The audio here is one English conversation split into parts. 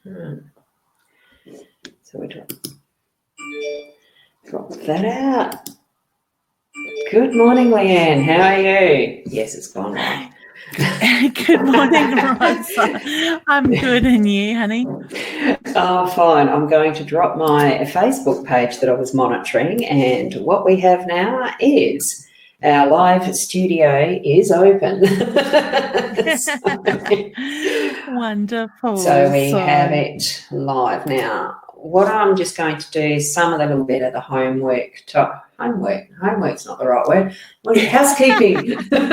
So we drop that out. Good morning, Leanne. How are you? Yes, it's gone right. Good morning, Ros. I'm good, and you, honey? Oh, fine. I'm going to drop my Facebook page that I was monitoring, and what we have now is our live studio is open. Wonderful. So we have it live now. What I'm just going to do is some of the little bit of the homework's not the right word. Housekeeping. You're going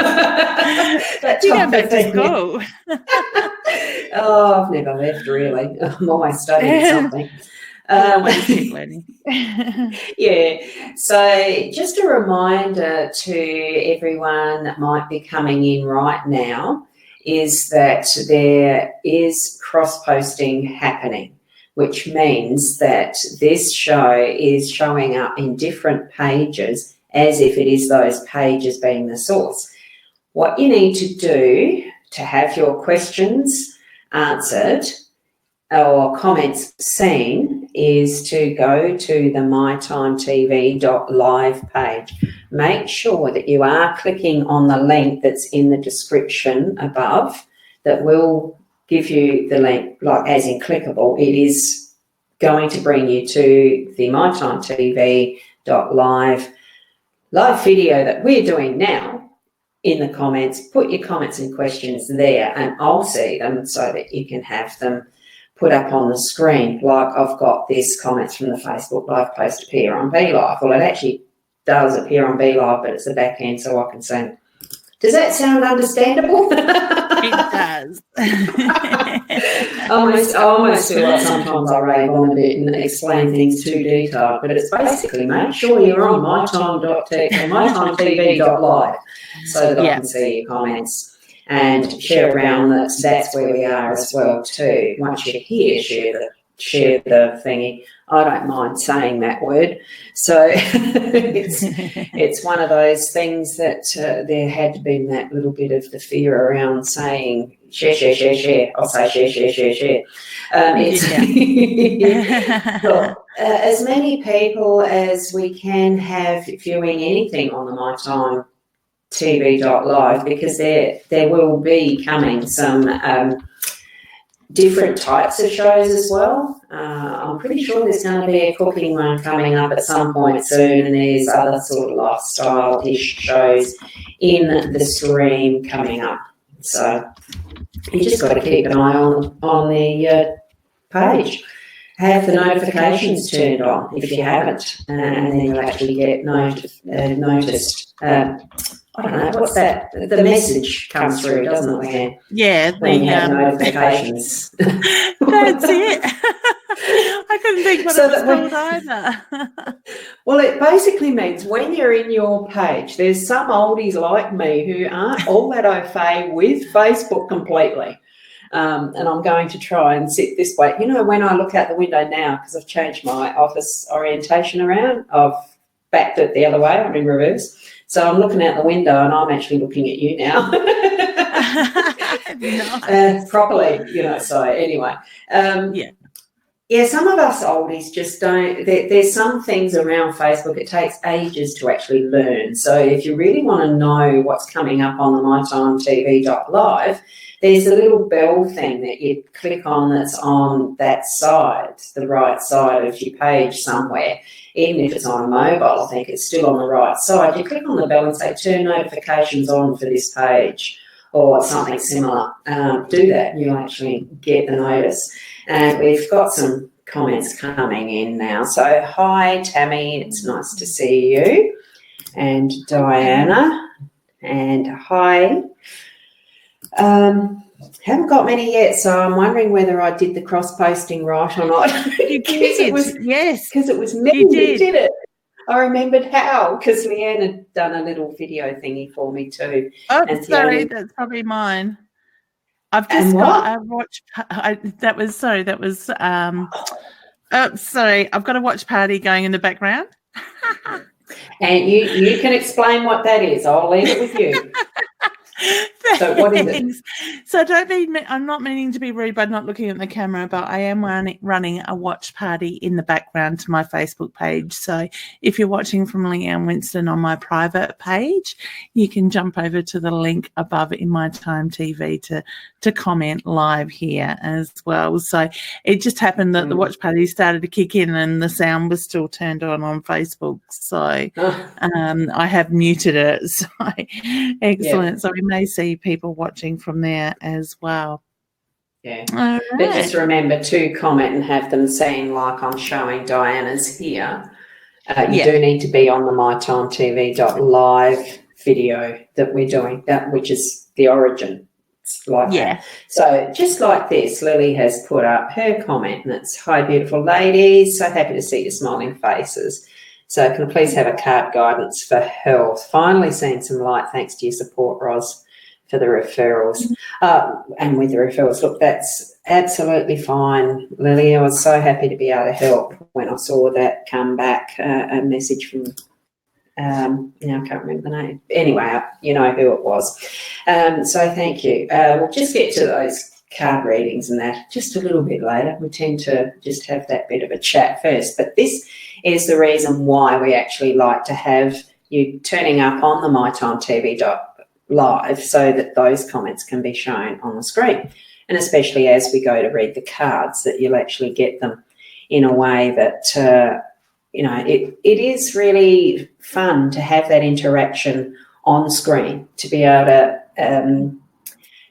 back to school. Oh, I've never left, really. I'm always studying something. Always keep learning. Yeah. So just a reminder to everyone that might be coming in right now is that there is cross-posting happening, which means that this show is showing up in different pages as if it is those pages being the source. What you need to do to have your questions answered or comments seen is to go to the mytimetv.live page. Make sure that you are clicking on the link that's in the description above that will give you the link, like as in clickable. It is going to bring you to the mytimetv.live live video that we're doing now. In the comments, put your comments and questions there and I'll see them so that you can have them put up on the screen. Like I've got this comments from the Facebook Live post appear on BeLive. Well, it actually does appear on BeLive, but it's the back end so I can see. Does that sound understandable? It does. I almost feel like sometimes I rave on a bit and explain things too detailed, but it's basically make sure you're on mytime.tech or mytimetv.live so that I can see your comments and share around that that's where we are as well too. Once you're here, share the thingy. I don't mind saying that word. So it's one of those things that there had been that little bit of the fear around saying share. I'll say share. Look, as many people as we can have viewing anything on the MyTime TV.live, because there will be coming some different types of shows as well. I'm pretty sure there's going to be a cooking one coming up at some point soon, and there's other sort of lifestyle-ish shows in the stream coming up. So you just got to keep an eye on the page. Have the notifications turned on if you haven't, and then you'll actually get noticed. I don't know, what's that? The message comes through, doesn't it, Leanne? Yeah. When you have notifications. That's it. I couldn't think what it was called either. Well, it basically means when you're in your page, there's some oldies like me who aren't all that au fait with Facebook completely. And I'm going to try and sit this way. You know, when I look out the window now, because I've changed my office orientation around, I've backed it the other way, I'm in reverse. So I'm looking out the window and I'm actually looking at you now. Nice. Properly, you know, so anyway. Yeah, some of us oldies just don't, there's some things around Facebook, it takes ages to actually learn. So if you really want to know what's coming up on the mytimetv.live, there's a little bell thing that you click on that's on that side, the right side of your page somewhere. Even if it's on a mobile, I think it's still on the right side. You click on the bell and say, turn notifications on for this page or something similar. Do that and you'll actually get the notice. And we've got some comments coming in now. So, hi, Tammy. It's nice to see you. And Diana. And hi. Haven't got many yet, so I'm wondering whether I did the cross-posting right or not. You did, yes. Because it was me who did it. I remembered how, because Leanne had done a little video thingy for me too. Oh, sorry, that's probably mine. I've just got a watch. Sorry, I've got a watch party going in the background. And you can explain what that is. I'll leave it with you. So what is it? So I'm not meaning to be rude by not looking at the camera, but I am running a watch party in the background to my Facebook page. So if you're watching from Leanne Winston on my private page, you can jump over to the link above in my Time TV to comment live here as well. So it just happened that the watch party started to kick in and the sound was still turned on Facebook. So I have muted it. So excellent. So we may see people watching from there as well. Yeah. All right. But just remember to comment and have them seen like I'm showing Diana's here. You do need to be on the mytimetv.live video that we're doing, that which is the origin. It's like that. So just like this, Lily has put up her comment, and it's, "Hi, beautiful ladies. So happy to see your smiling faces. So can I please have a card guidance for health? Finally seeing some light thanks to your support, Ros, for the referrals." And with the referrals, look, that's absolutely fine, Lily. I was so happy to be able to help when I saw that come back, a message from, I can't remember the name. Anyway, you know who it was. So thank you. We'll just get to those card readings and that just a little bit later. We tend to just have that bit of a chat first. But this is the reason why we actually like to have you turning up on the mytimetv.live so that those comments can be shown on the screen. And especially as we go to read the cards, that you'll actually get them in a way that, it is really fun to have that interaction on screen, to be able to,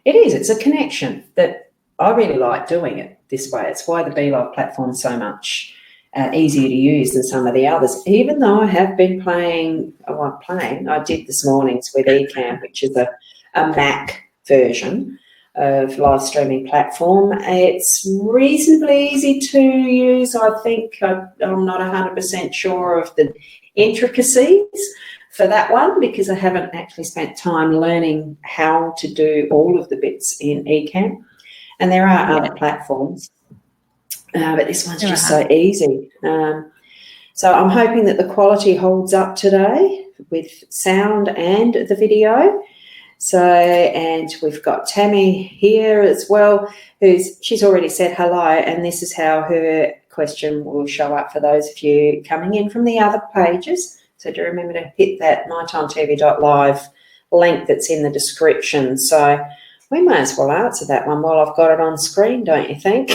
it's a connection that I really like doing it this way. It's why the BeLive platform's so much easier to use than some of the others, even though I have been I did this morning's with Ecamm, which is a Mac version of live streaming platform. It's reasonably easy to use. I think I'm not 100% sure of the intricacies for that one because I haven't actually spent time learning how to do all of the bits in Ecamm. And there are other platforms, but this one's just so easy. So I'm hoping that the quality holds up today with sound and the video. So, and we've got Tammy here as well, she's already said hello, and this is how her question will show up for those of you coming in from the other pages. So do remember to hit that mytimetv.live link that's in the description. So we may as well answer that one while I've got it on screen, don't you think?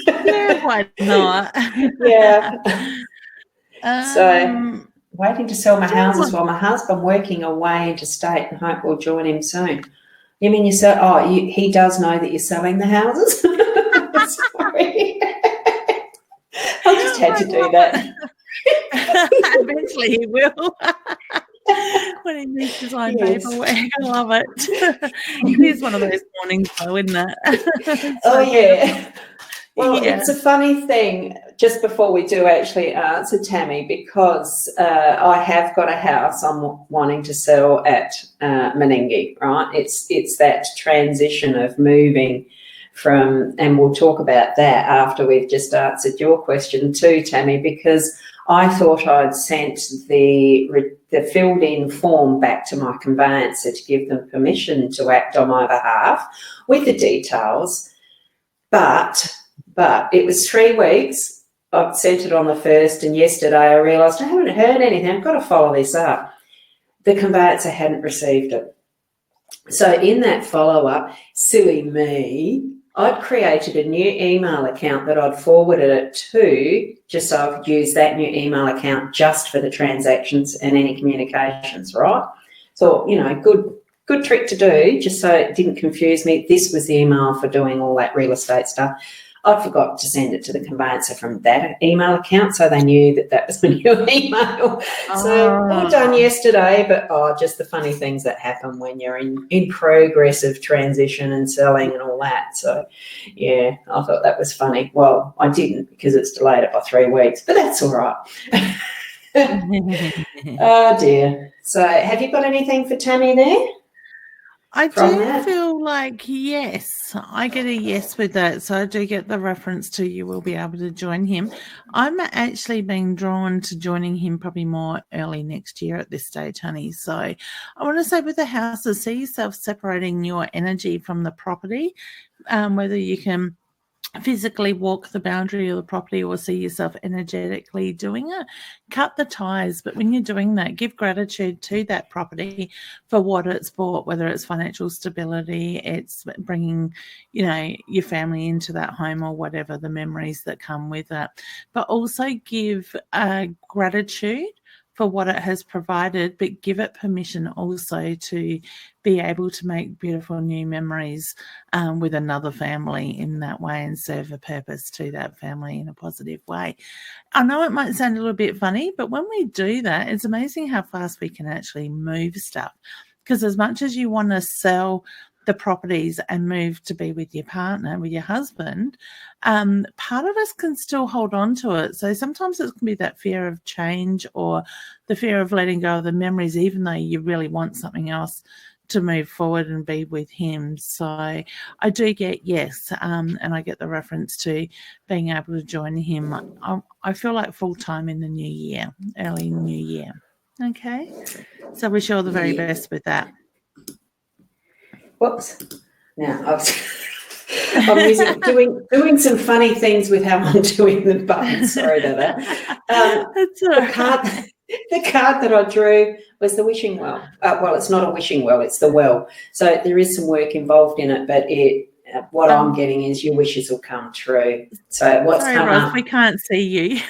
Yeah, why not? Yeah. So waiting to sell my houses while my husband working away interstate and hope we'll join him soon. You mean he does know that you're selling the houses? Sorry. I just had to do that. Eventually he will. When he needs to sign paperwork. I love it. It is one of those mornings though, isn't it? Yeah. Well, it's a funny thing, just before we do actually answer Tammy, because I have got a house I'm wanting to sell at Menengi, right? It's that transition of moving from, and we'll talk about that after we've just answered your question too, Tammy, because I thought I'd sent the filled-in form back to my conveyancer to give them permission to act on my behalf with the details, but it was 3 weeks. I'd sent it on the 1st, and yesterday I realised I haven't heard anything. I've got to follow this up. The conveyancer hadn't received it. So in that follow-up, silly me, I'd created a new email account that I'd forwarded it to, just so I could use that new email account just for the transactions and any communications, right? So, good trick to do, just so it didn't confuse me. This was the email for doing all that real estate stuff. I forgot to send it to the conveyancer from that email account, so they knew that was my new email. So all done yesterday, but just the funny things that happen when you're in progress of transition and selling and all that. So, yeah, I thought that was funny. Well, I didn't, because it's delayed it by 3 weeks, but that's all right. Oh, dear. So have you got anything for Tammy there? I from do that? feel like, yes, I get a yes with that. So I do get the reference to you will be able to join him. I'm actually being drawn to joining him probably more early next year at this stage, honey. So I want to say with the houses, see yourself separating your energy from the property, whether you can physically walk the boundary of the property or see yourself energetically doing it. Cut the ties, but when you're doing that, give gratitude to that property for what it's brought, whether it's financial stability, it's bringing, your family into that home or whatever, the memories that come with it. But also give gratitude for what it has provided, but give it permission also to be able to make beautiful new memories with another family in that way and serve a purpose to that family in a positive way. I know it might sound a little bit funny, but when we do that, it's amazing how fast we can actually move stuff. Because as much as you want to sell the properties and move to be with your partner, with your husband, part of us can still hold on to it. So sometimes it can be that fear of change or the fear of letting go of the memories, even though you really want something else to move forward and be with him. So I do get yes, and I get the reference to being able to join him. I feel like full-time in the new year, early new year. Okay, so wish you all the very best with that. Whoops. Now I'm doing some funny things with how I'm doing the buttons. Sorry about that. The card that I drew was the wishing well. Well, it's not a wishing well; it's the well. So there is some work involved in it, but what I'm getting is your wishes will come true. So what's sorry, come Ros, up? we can't see you.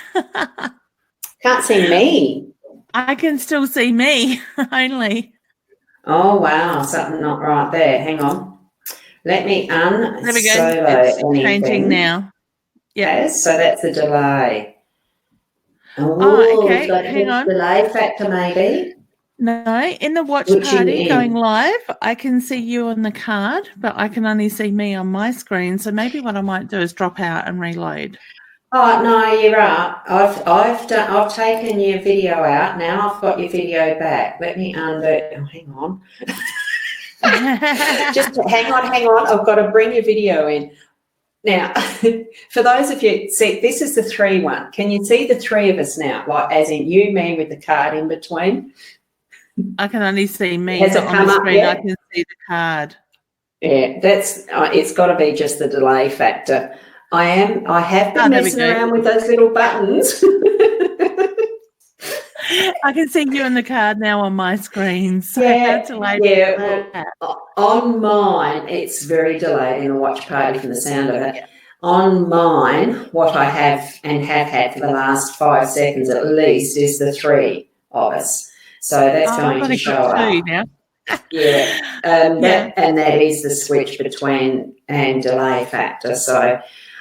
Can't see me. I can still see me only. Oh wow, something not right there. Hang on. Let me There we go. solo It's anything. changing now. Yeah. Okay, so that's a delay. Oh, okay. It's got Hang on. delay factor maybe. No, in the watch party going live, I can see you on the card, but I can only see me on my screen. So maybe what I might do is drop out and reload. Oh no, you're right. I've taken your video out. Now I've got your video back. Let me undo. Oh, hang on. Just hang on. I've got to bring your video in. Now, for those of you, see, this is the 3 one. Can you see the 3 of us now? Like, as in you, me, with the card in between? I can only see me. Has it on come the up screen, yet? I can see the card. Yeah, that's it's got to be just the delay factor. I have been messing around with those little buttons. I can see you on the card now on my screen. So on mine, it's very delayed in a watch party from the sound of it. Yeah. On mine, what I have and have had for the last 5 seconds at least is the 3 of us. So that's going to show up. Now. Yeah, and that is the switch between and delay factor. So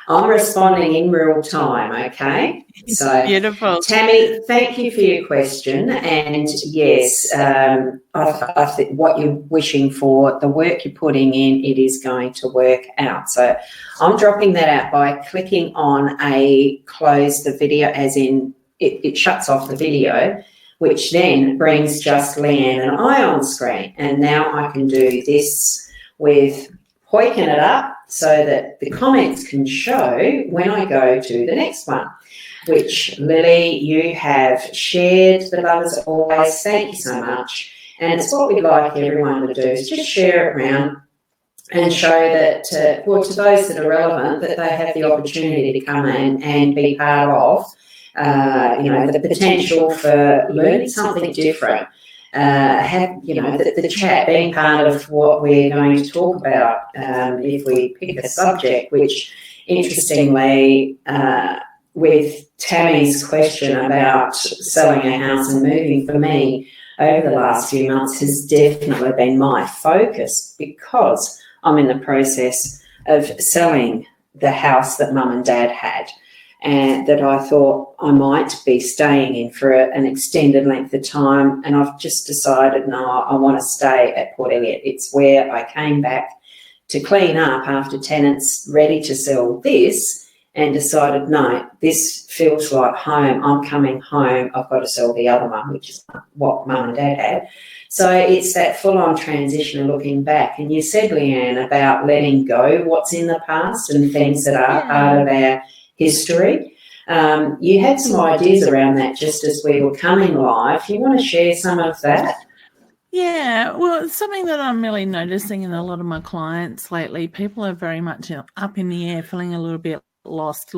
I'm responding in real time, okay? So beautiful. Tammy, thank you for your question. And yes, I think what you're wishing for, the work you're putting in, it is going to work out. So I'm dropping that out by clicking on a close the video, as in it shuts off the video, which then brings just Leanne and I on screen. And now I can do this with hoiking it up so that the comments can show when I go to the next one, which Lily, you have shared. The love as always. Thank you so much. And it's what we'd like everyone to do is just share it around and show that, to those that are relevant, that they have the opportunity to come in and be part of the potential for learning something different. The chat being part of what we're going to talk about if we pick a subject, which interestingly, with Tammy's question about selling a house and moving, for me, over the last few months has definitely been my focus, because I'm in the process of selling the house that Mum and Dad had, and that I thought I might be staying in for an extended length of time. And I've just decided, no, I want to stay at Port Elliot. It's where I came back to clean up after tenants ready to sell this, and decided, no, this feels like home. I'm coming home. I've got to sell the other one, which is what Mum and Dad had. So it's that full-on transition of looking back. And you said, Leanne, about letting go what's in the past and things that are part of our history. You had some ideas around that just as we were coming live. You want to share some of that? Yeah, well, it's something that I'm really noticing in a lot of my clients lately. People are very much up in the air, feeling a little bit lost,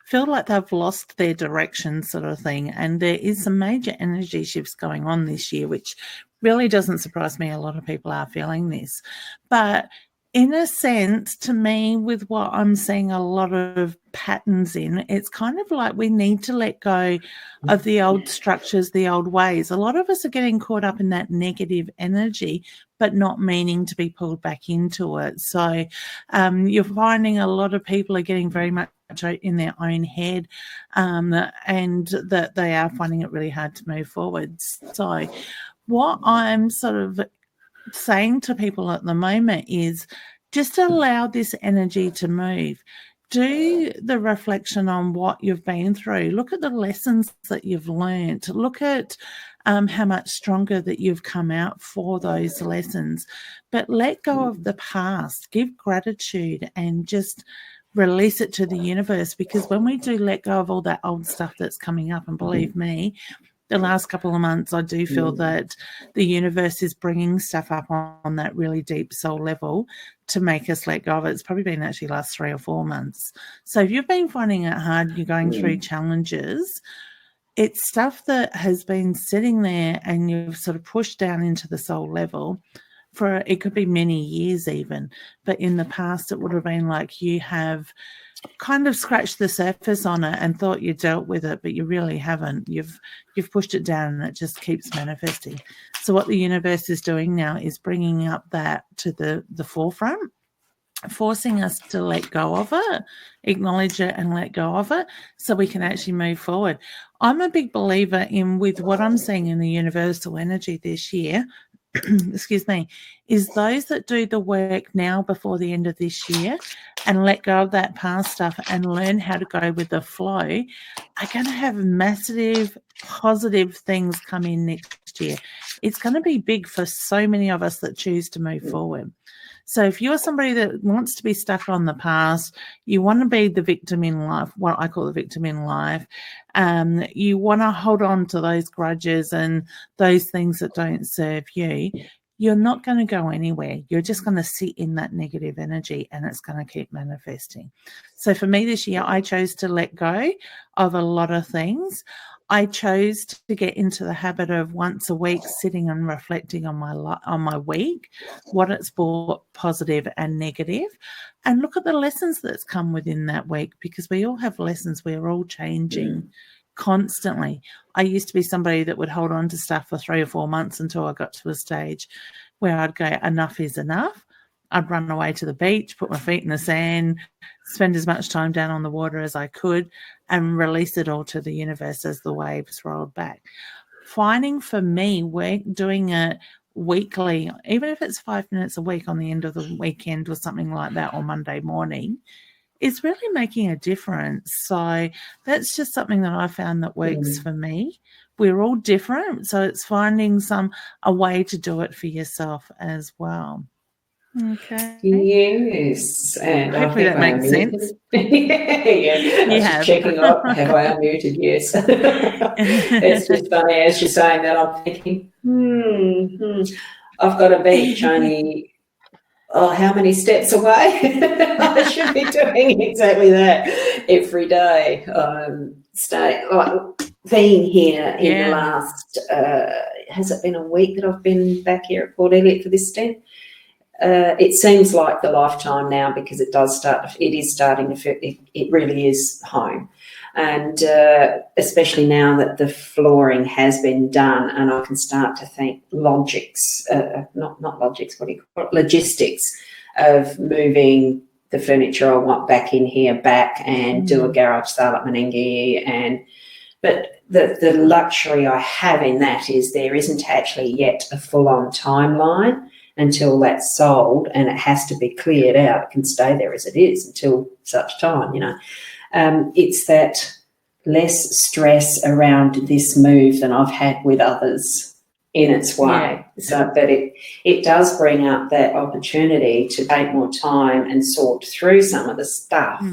feel like they've lost their direction sort of thing. And there is some major energy shifts going on this year, which really doesn't surprise me. A lot of people are feeling this. But in a sense, to me, with what I'm seeing a lot of patterns in, it's kind of like we need to let go of the old structures, the old ways. A lot of us are getting caught up in that negative energy, but not meaning to be pulled back into it. So you're finding a lot of people are getting very much in their own head, and that they are finding it really hard to move forwards. So what I'm sort of saying to people at the moment is just allow this energy to move. Do the reflection on what you've been through. Look at the lessons that you've learned. Look at how much stronger that you've come out for those lessons. But let go of the past. Give gratitude and just release it to the universe, because when we do let go of all that old stuff that's coming up, and believe me, the last couple of months, I do feel that the universe is bringing stuff up on that really deep soul level to make us let go of it. It's probably been actually last 3 or 4 months. So if you've been finding it hard, you're going through challenges, it's stuff that has been sitting there and you've sort of pushed down into the soul level for, it could be many years even, but in the past it would have been like you have kind of scratched the surface on it and thought you dealt with it, but you really haven't. You've pushed it down and it just keeps manifesting. So what the universe is doing now is bringing up that to the forefront, forcing us to let go of it, acknowledge it and let go of it so we can actually move forward. I'm a big believer in, with what I'm seeing in the universal energy this year, excuse me, is those that do the work now before the end of this year and let go of that past stuff and learn how to go with the flow are going to have massive positive things come in next year. It's going to be big for so many of us that choose to move forward. So if you're somebody that wants to be stuck on the past, you want to be the victim in life, what I call the victim in life, you want to hold on to those grudges and those things that don't serve you, you're not going to go anywhere. You're just going to sit in that negative energy and it's going to keep manifesting. So for me this year, I chose to let go of a lot of things. I chose to get into the habit of once a week sitting and reflecting on my week, what it's brought positive and negative, and look at the lessons that's come within that week, because we all have lessons. We're all changing constantly. I used to be somebody that would hold on to stuff for 3 or 4 months until I got to a stage where I'd go, enough is enough. I'd run away to the beach, put my feet in the sand, spend as much time down on the water as I could, and release it all to the universe as the waves rolled back. Finding for me, doing it weekly, even if it's 5 minutes a week on the end of the weekend or something like that, or Monday morning, is really making a difference. So that's just something that I found that works for me. We're all different, so it's finding a way to do it for yourself as well. Okay. Yes, and hopefully that makes sense. Yeah, I was just checking up. Have I unmuted? Yes. It's just funny as you're saying that. I'm thinking, I've got a beach only. How many steps away? I should be doing exactly that every day. Being here in the last, has it been a week that I've been back here at Port Elliot for this stint? It seems like a lifetime now, because it is starting to feel, it really is home. And especially now that the flooring has been done and I can start to think logistics of moving the furniture I want back in here and do a garage sale at Menengi. But the luxury I have in that is there isn't actually yet a full-on timeline. until that's sold, and it has to be cleared out. It can stay there as it is until such time, it's that less stress around this move than I've had with others in its way. Yeah. So, but it does bring up that opportunity to take more time and sort through some of the stuff,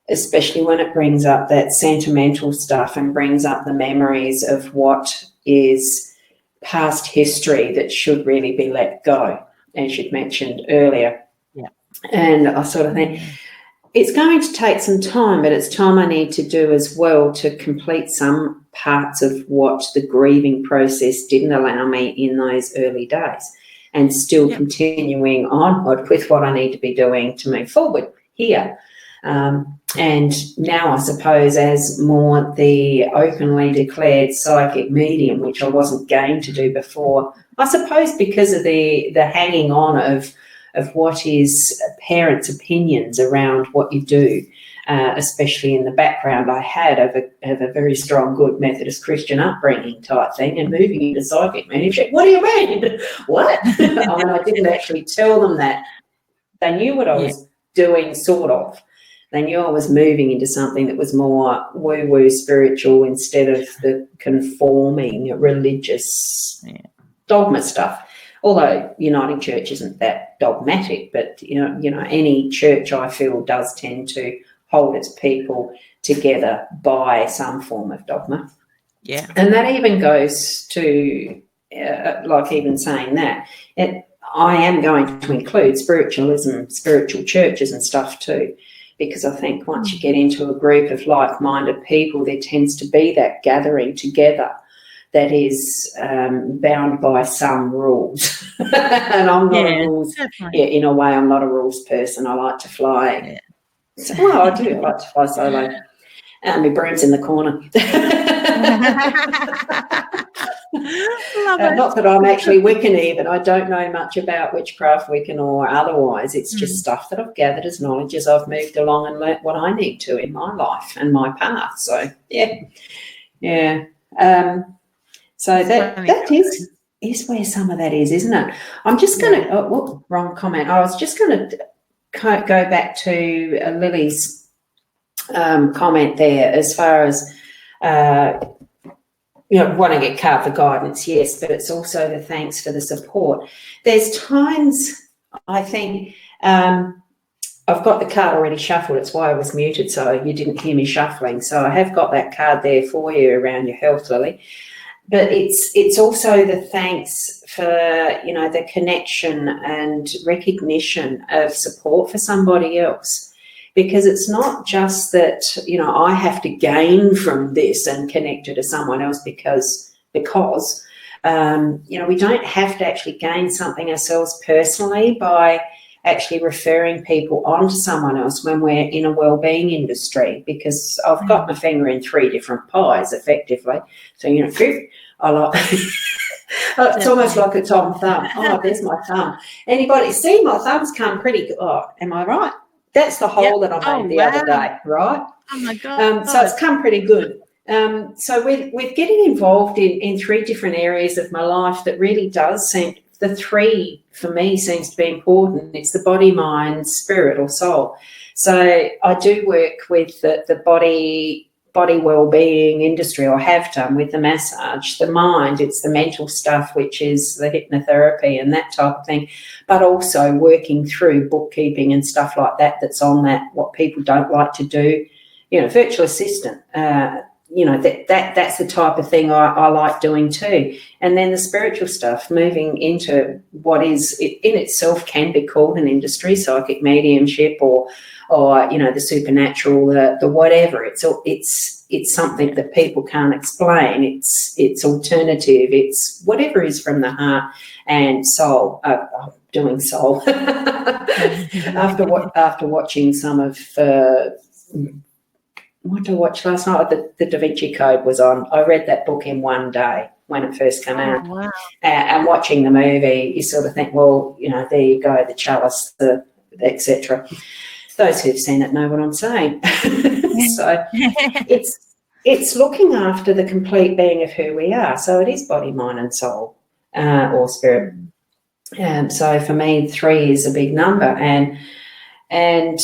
especially when it brings up that sentimental stuff and brings up the memories of what is past history that should really be let go, as you'd mentioned earlier. Yeah. And I sort of think it's going to take some time, but it's time I need to do as well to complete some parts of what the grieving process didn't allow me in those early days, and still continuing onward with what I need to be doing to move forward here. And now I suppose as more the openly declared psychic medium, which I wasn't game to do before, I suppose because of the hanging on of what is parents' opinions around what you do, especially in the background I had of a very strong, good Methodist Christian upbringing type thing, and moving into psychic mediumship. What do you mean? What? I mean, I didn't actually tell them that. They knew what I was doing, sort of. They knew I was moving into something that was more woo-woo spiritual instead of the conforming religious dogma stuff. Although Uniting Church isn't that dogmatic, but any church I feel does tend to hold its people together by some form of dogma. Yeah, and that even goes to even saying that I am going to include spiritualism, spiritual churches and stuff too, because I think once you get into a group of like-minded people, there tends to be that gathering together that is bound by some rules. And I'm not a rules, in a way, I'm not a rules person. I like to fly. Yeah. So, I do. I like to fly solo. My broom's in the corner. Not that I'm actually Wiccan even. I don't know much about witchcraft, Wiccan or otherwise. It's just stuff that I've gathered as knowledge as I've moved along and learnt what I need to in my life and my path. So, yeah. So that is where some of that is, isn't it? I'm just going to wrong comment. I was just going to go back to Lily's comment there as far as wanting to get card for guidance, yes, but it's also the thanks for the support. There's times I think I've got the card already shuffled. It's why I was muted, so you didn't hear me shuffling. So I have got that card there for you around your health, Lily. But it's also the thanks for, the connection and recognition of support for somebody else. Because it's not just that, I have to gain from this and connect it to someone else because we don't have to actually gain something ourselves personally by actually referring people on to someone else when we're in a wellbeing industry, because I've got my finger in 3 different pies effectively. So, I like it's almost like a Tom thumb. Oh, there's my thumb. Anybody see my thumb's come pretty good? Oh, am I right? That's the hole that I made the other day, right? Oh my God. So it's come pretty good. So with getting involved in 3 different areas of my life, that really does seem, the 3 for me seems to be important. It's the body, mind, spirit or soul. So I do work with the body well-being industry, or have done, with the massage. The mind, it's the mental stuff, which is the hypnotherapy and that type of thing, but also working through bookkeeping and stuff like that that's on that, what people don't like to do, virtual assistant, that's the type of thing I like doing too. And then the spiritual stuff, moving into what is in itself can be called an industry, psychic mediumship or the supernatural, the whatever. It's something that people can't explain. It's alternative. It's whatever is from the heart and soul. Doing soul after watching some of. What did I watch last night? The Da Vinci Code was on. I read that book in one day when it first came out. Wow. And watching the movie, you sort of think, well, there you go, the chalice, the etc. Those who've seen it know what I'm saying. So it's looking after the complete being of who we are. So it is body, mind and soul or spirit. So for me, 3 is a big number, and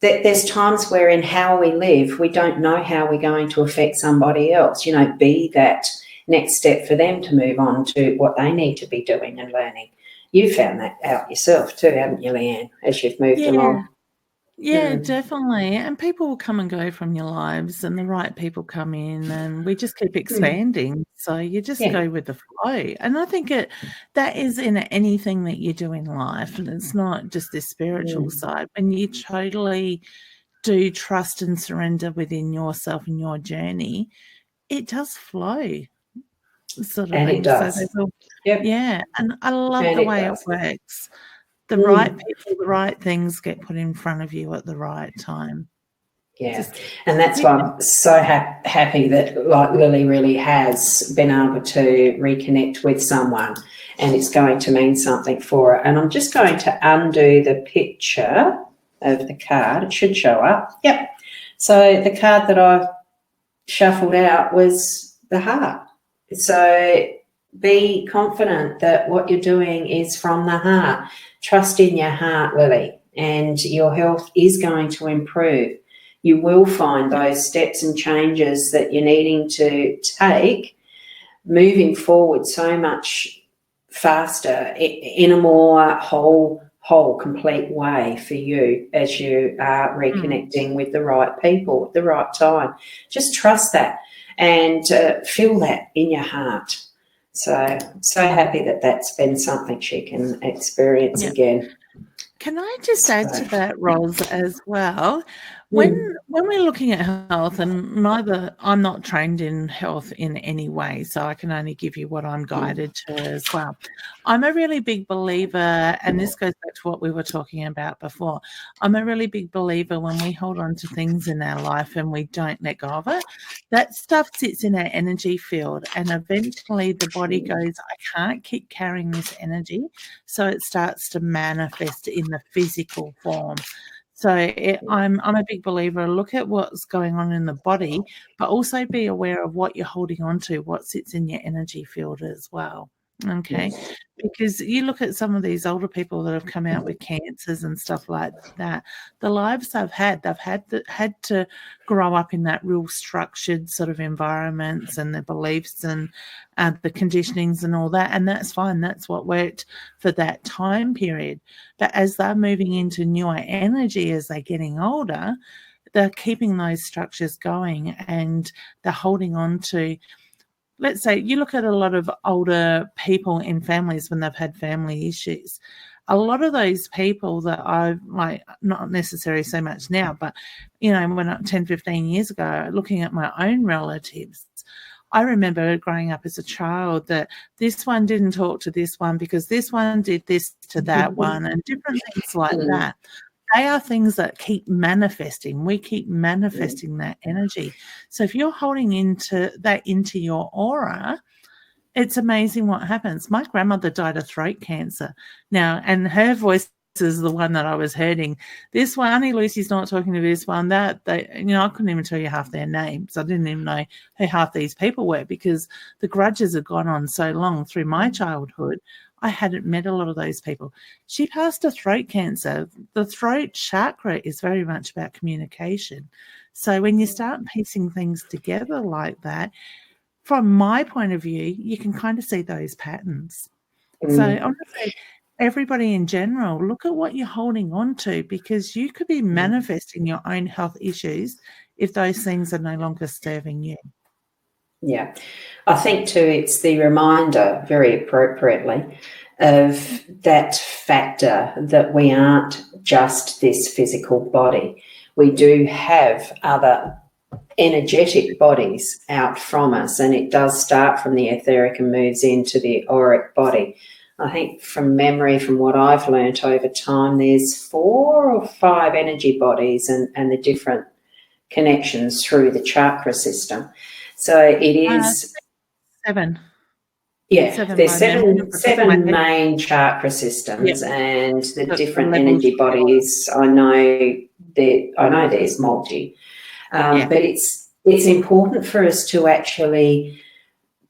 there's times where in how we live, we don't know how we're going to affect somebody else. Be that next step for them to move on to what they need to be doing and learning. You found that out yourself too, haven't you, Leanne, as you've moved along? Yeah, definitely. And people will come and go from your lives, and the right people come in, and we just keep expanding. So you just go with the flow. And I think that is in anything that you do in life, and it's not just this spiritual side. When you totally do trust and surrender within yourself and your journey, it does flow, sort of And thing. it does. Yeah, and I love And the it way it does. works. The right people, the right things get put in front of you at the right time. Yeah, and that's why I'm so happy that, like, Lily really has been able to reconnect with someone, and it's going to mean something for her. And I'm just going to undo the picture of the card. It should show up. Yep. So the card that I shuffled out was the heart. So be confident that what you're doing is from the heart. Trust in your heart, Lily, and your health is going to improve. You will find those steps and changes that you're needing to take moving forward so much faster in a more whole, complete way for you as you are reconnecting with the right people at the right time. Just trust that and feel that in your heart. So happy that that's been something she can experience again. Can I just add to that, Ros, as well? When we're looking at health, and I'm not trained in health in any way, so I can only give you what I'm guided to as well. I'm a really big believer, and this goes back to what we were talking about before. I'm a really big believer when we hold on to things in our life and we don't let go of it, that stuff sits in our energy field, and eventually the body goes, I can't keep carrying this energy. So it starts to manifest in the physical form. So I'm a big believer. Look at what's going on in the body, but also be aware of what you're holding on to, what sits in your energy field as well. Okay, because you look at some of these older people that have come out with cancers and stuff like that. The lives they've had to grow up in that real structured sort of environments, and the beliefs and the conditionings and all that, and that's fine. That's what worked for that time period. But as they're moving into newer energy, as they're getting older, they're keeping those structures going, and they're holding on to, let's say, you look at a lot of older people in families when they've had family issues. A lot of those people that I've, like, not necessarily so much now, but, when 10, 15 years ago, looking at my own relatives, I remember growing up as a child that this one didn't talk to this one because this one did this to that one, and different things like that. They are things that keep manifesting. We keep manifesting that energy. So if you're holding into your aura, it's amazing what happens. My grandmother died of throat cancer now, and her voice is the one that I was hurting. This one, Auntie Lucy's not talking to this one. I couldn't even tell you half their names. I didn't even know who half these people were because the grudges had gone on so long through my childhood. I hadn't met a lot of those people. She passed of throat cancer. The throat chakra is very much about communication. So when you start piecing things together like that, from my point of view, you can kind of see those patterns. So honestly, everybody in general, look at what you're holding on to, because you could be manifesting your own health issues if those things are no longer serving you. Yeah. I think too, it's the reminder, very appropriately, of that factor that we aren't just this physical body. We do have other energetic bodies out from us, and it does start from the etheric and moves into the auric body. I think from memory, from what I've learnt over time, there's 4 or 5 energy bodies and the different connections through the chakra system. So it is 7. Yeah, there's seven main chakra systems, and the different energy bodies. I know there's multi, but it's important for us to actually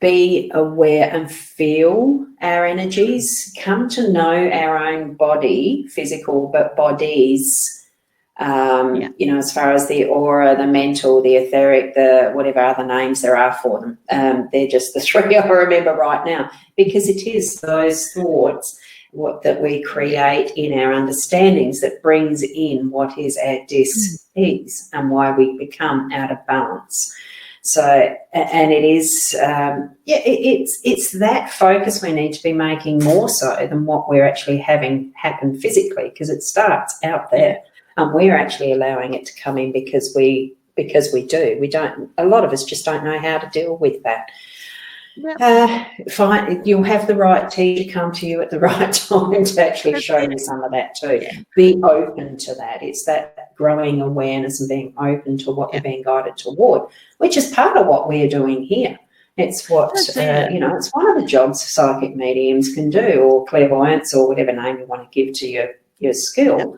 be aware and feel our energies, come to know our own body, physical, but bodies, as far as the aura, the mental, the etheric, the whatever other names there are for them. They're just the three I remember right now, because it is those thoughts that we create in our understandings that brings in what is our dis-ease and why we become out of balance. So, and it is, it's that focus we need to be making more so than what we're actually having happen physically, because it starts out there. And we're actually allowing it to come in because we do. We don't. A lot of us just don't know how to deal with that. Yep. You'll have the right teacher come to you at the right time to actually show you some of that too. Yeah. Be open to that. It's that growing awareness and being open to what you're being guided toward, which is part of what we're doing here. It's what, it's one of the jobs psychic mediums can do, or clairvoyance, or whatever name you want to give to your skill. Yep.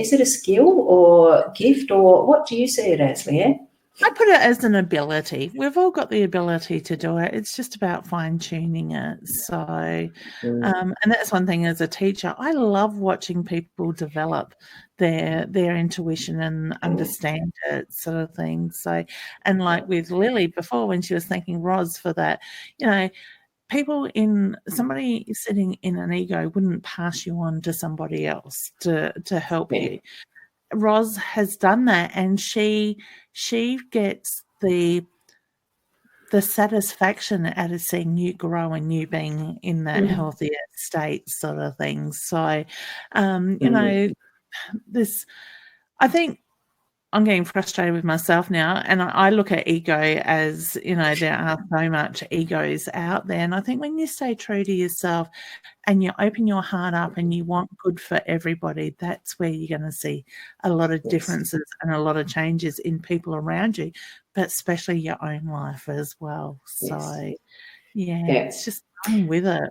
Is it a skill or gift, or what do you see it as, Leanne? I put it as an ability. We've all got the ability to do it. It's just about fine-tuning it. So, and that's one thing as a teacher. I love watching people develop their intuition and understand it, sort of thing. So, and like with Lily before, when she was thanking Ros for that, somebody sitting in an ego wouldn't pass you on to somebody else to help you. Ros has done that, and she gets the satisfaction out of seeing you grow and you being in that healthier state, sort of thing. So, I think I'm getting frustrated with myself now, and I look at ego as, there are so much egos out there, and I think when you stay true to yourself and you open your heart up and you want good for everybody, that's where you're going to see a lot of differences and a lot of changes in people around you, but especially your own life as well. So, it's just going with it.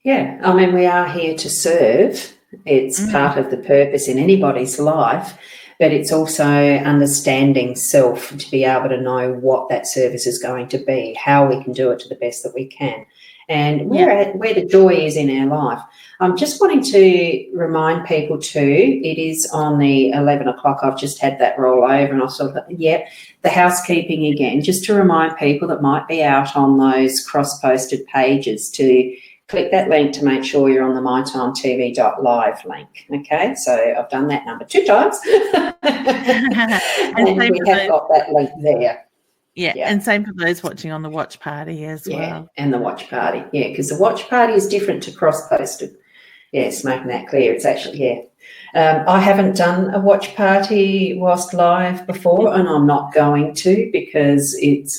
Yeah, I mean, we are here to serve. It's part of the purpose in anybody's life, but it's also understanding self to be able to know what that service is going to be, how we can do it to the best that we can, and where the joy is in our life. I'm just wanting to remind people too, it is on the 11 o'clock. I've just had that roll over and I sort of, the housekeeping again, just to remind people that might be out on those cross-posted pages to click that link to make sure you're on the mytimetv.live link. Okay, so I've done that number 2 times. and we have got that link there. Yeah, and same for those watching on the watch party as well. And the watch party, because the watch party is different to cross-posted. Yes, making that clear. It's actually, I haven't done a watch party whilst live before, and I'm not going to, because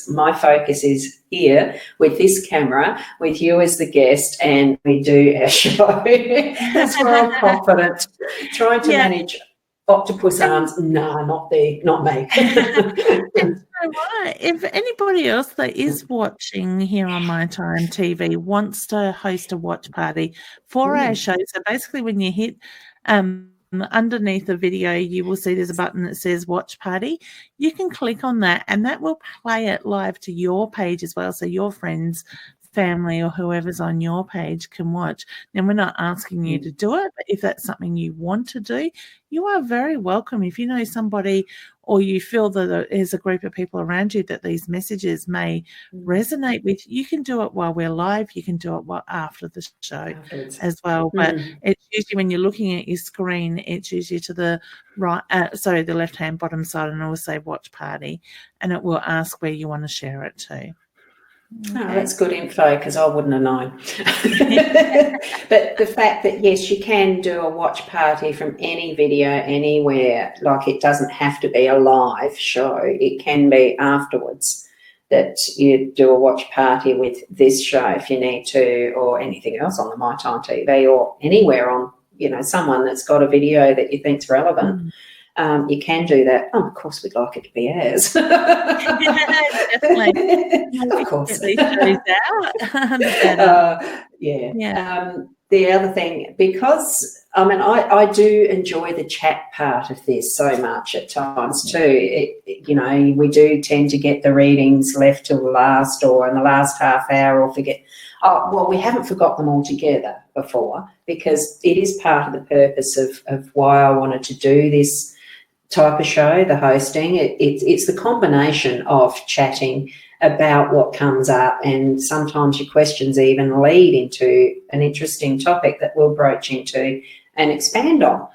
my focus is here with this camera, with you as the guest, and we do our show. That's where I'm confident. Trying to manage octopus arms, not me. If anybody else that is watching here on My Time TV wants to host a watch party for our show, so basically when you hit underneath the video, you will see there's a button that says watch party. You can click on that and that will play it live to your page as well, so your friends, family, or whoever's on your page can watch. Now, we're not asking you to do it, but if that's something you want to do, you are very welcome. If you know somebody or you feel that there's a group of people around you that these messages may resonate with, you can do it while we're live. You can do it after the show as well. But it's usually when you're looking at your screen, it's usually to the right, the left-hand bottom side, and it will say watch party, and it will ask where you want to share it to. Okay. Oh, that's good info, because I wouldn't have known. But the fact that, yes, you can do a watch party from any video anywhere, like it doesn't have to be a live show. It can be afterwards that you do a watch party with this show if you need to, or anything else on the My Time TV, or anywhere on, someone that's got a video that you think's relevant. You can do that. Oh, of course, we'd like it to be ours. Definitely. Of course. Get these shows out. the other thing, because I do enjoy the chat part of this so much at times too. We do tend to get the readings left till the last or in the last half hour or forget. Oh, well, we haven't forgot them altogether before, because it is part of the purpose of why I wanted to do this type of show, the hosting. It's the combination of chatting about what comes up, and sometimes your questions even lead into an interesting topic that we'll broach into and expand on.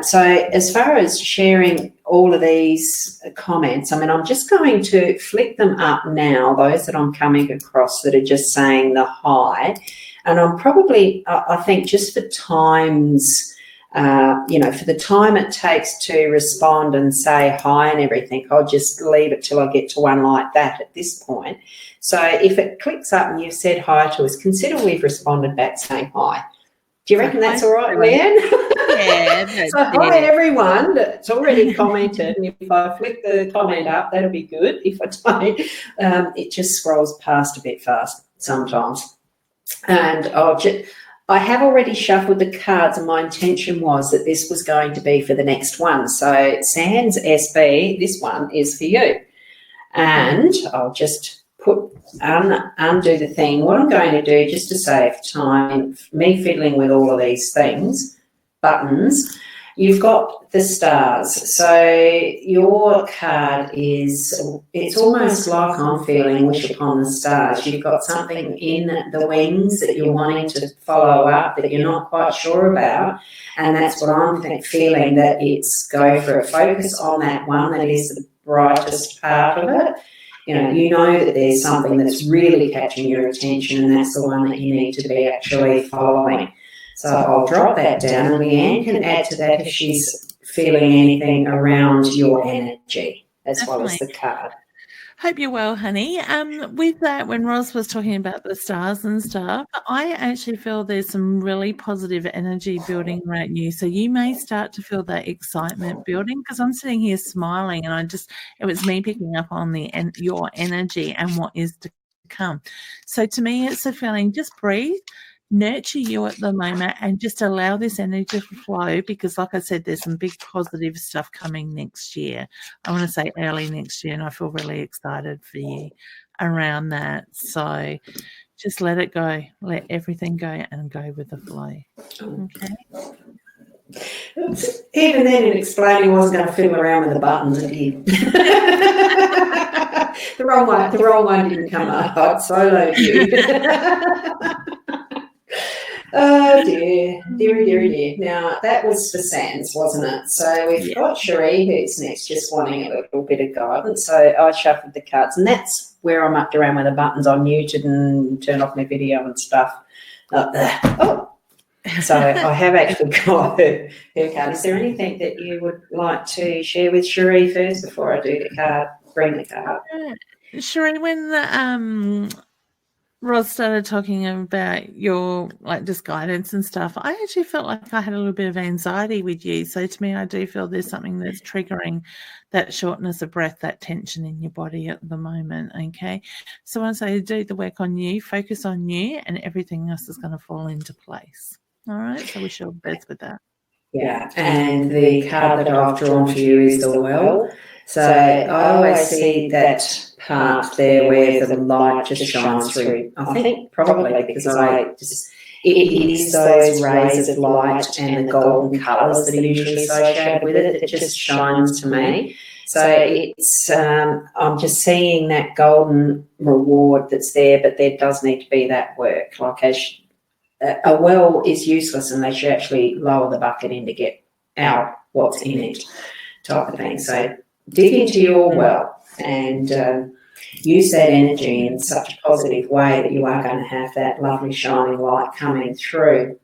So as far as sharing all of these comments, I'm just going to flick them up now, those that I'm coming across that are just saying the hi. And I'm probably, I think just for times, for the time it takes to respond and say hi and everything, I'll just leave it till I get to one like that at this point. So if it clicks up and you've said hi to us, consider we've responded back saying hi. Do you reckon that's all right, Leanne? Yeah. So hi, everyone that's already commented. And if I flick the comment up, that'll be good. If I don't, it just scrolls past a bit fast sometimes. And I have already shuffled the cards, and my intention was that this was going to be for the next one. So Sans SB, this one is for you. And I'll just undo the thing. What I'm going to do, just to save time, me fiddling with all of these things, buttons, you've got the stars. So your card it's almost like I'm feeling wish upon the stars. You've got something in the wings that you're wanting to follow up that you're not quite sure about. And that's what I'm feeling, that it's go for it. Focus on that one that is the brightest part of it. You know that there's something that's really catching your attention, and that's the one that you need to be actually following. So I'll drop that down, and Leanne can add to that if she's feeling anything around your energy as well as the card. Hope you're well, honey. With that, when Ros was talking about the stars and stuff, I actually feel there's some really positive energy building around you. So you may start to feel that excitement building, because I'm sitting here smiling, and it was me picking up on your energy and what is to come. So to me, it's a feeling, just breathe, nurture you at the moment, and just allow this energy to flow, because like I said, there's some big positive stuff coming next year. I want to say early next year, and I feel really excited for you around that. So just let it go, let everything go, and go with the flow. Okay. Even then, in explaining, I wasn't going to fiddle around with the buttons. It did. The wrong one didn't come up. I'd solo you. Oh dear, dear. Now that was for Sans, wasn't it? So we've got Cherie, who's next, just wanting a little bit of guidance. So I shuffled the cards, and that's where I mucked around with the buttons. I muted and turned off my video and stuff. So I have actually got her card. Is there anything that you would like to share with Cherie first before I do the card? Bring the card. Cherie, when Ros started talking about your just guidance and stuff, I actually felt like I had a little bit of anxiety with you. So to me, I do feel there's something that's triggering that shortness of breath, that tension in your body at the moment. Okay. So when I say do the work on you, focus on you, and everything else is going to fall into place. All right. So wish you all the best with that. Yeah. And the card that I've drawn for you is the Well. So I always see that part there where the light just shines through. I think probably because it is those rays of light and the golden colours that are usually associated with it that just shines to me. So it's I'm just seeing that golden reward that's there, but there does need to be that work. Like a well is useless unless you actually lower the bucket in to get out what's in it, type of thing. So dig into your well and use that energy in such a positive way that you are going to have that lovely shining light coming through.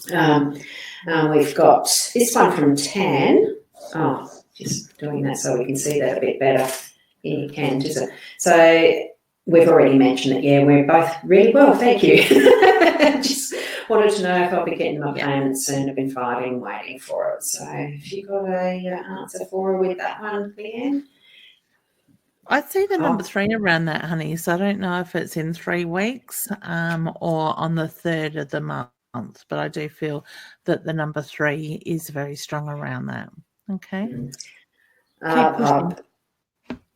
We've got this one from Tan. Oh, just doing that so we can see that a bit better. Yeah, you can, just so we've already mentioned it. Yeah, we're both really well, thank you. Just wanted to know if I'll be getting my payment soon. I've been fighting, waiting for it. So have you got a answer for her with that one, Leanne? I see the number 3 around that, honey. So I don't know if it's in 3 weeks or on the 3rd of the month. but I do feel that the number 3 is very strong around that. Okay. Keep pushing.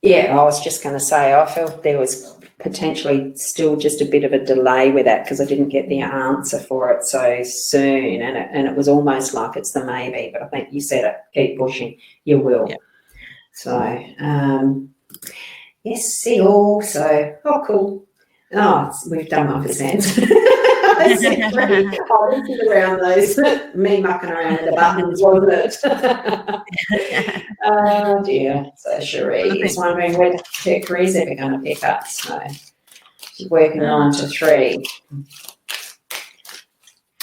Yeah, I was just going to say, I felt there was potentially still just a bit of a delay with that because I didn't get the answer for it so soon, and it was almost like it's the maybe, but I think you said it, keep pushing, you will. Yep. So, yes, see all, so, oh, cool. Oh, we've done 1%. I said 3. Oh, this is around those, me mucking around with the buttons, wasn't it? Oh dear. So Cherie is wondering whether her career's ever going to pick up. So she's working 9 to 3.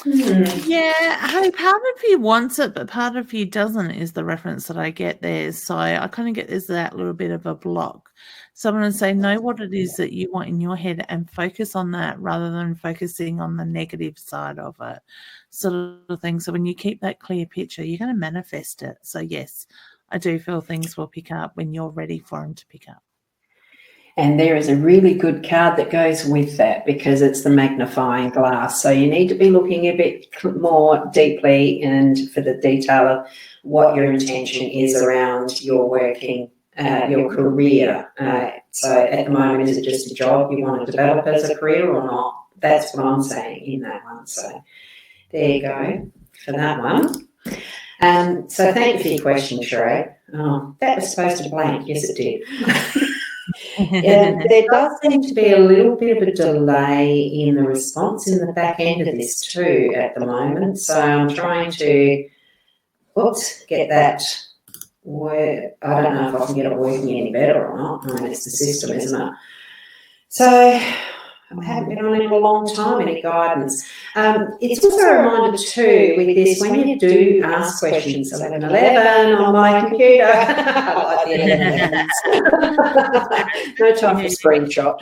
Yeah, hey, part of you wants it, but part of you doesn't is the reference that I get there. So I kind of get there's that little bit of a block. So I'm going to say know what it is that you want in your head and focus on that rather than focusing on the negative side of it, sort of thing. So when you keep that clear picture, you're going to manifest it. So yes, I do feel things will pick up when you're ready for them to pick up. And there is a really good card that goes with that because it's the magnifying glass. So you need to be looking a bit more deeply and for the detail of what your intention is around your working, your career. So at the moment, is it just a job you want to develop as a career or not? That's what I'm saying in that one. So there you go for that one. So thank you for your question, Sheree. Oh, that was supposed to blank. Yes, it did. There does seem to be a little bit of a delay in the response in the back end of this too at the moment. So I'm trying to get that work. I don't know if I can get it working any better or not. I mean, it's the system, isn't it? So I haven't been on in a long time, any guidance. It's also a reminder too with this, when you do ask questions, 11:11 on my computer, I like the 11:11s. No time for screenshot.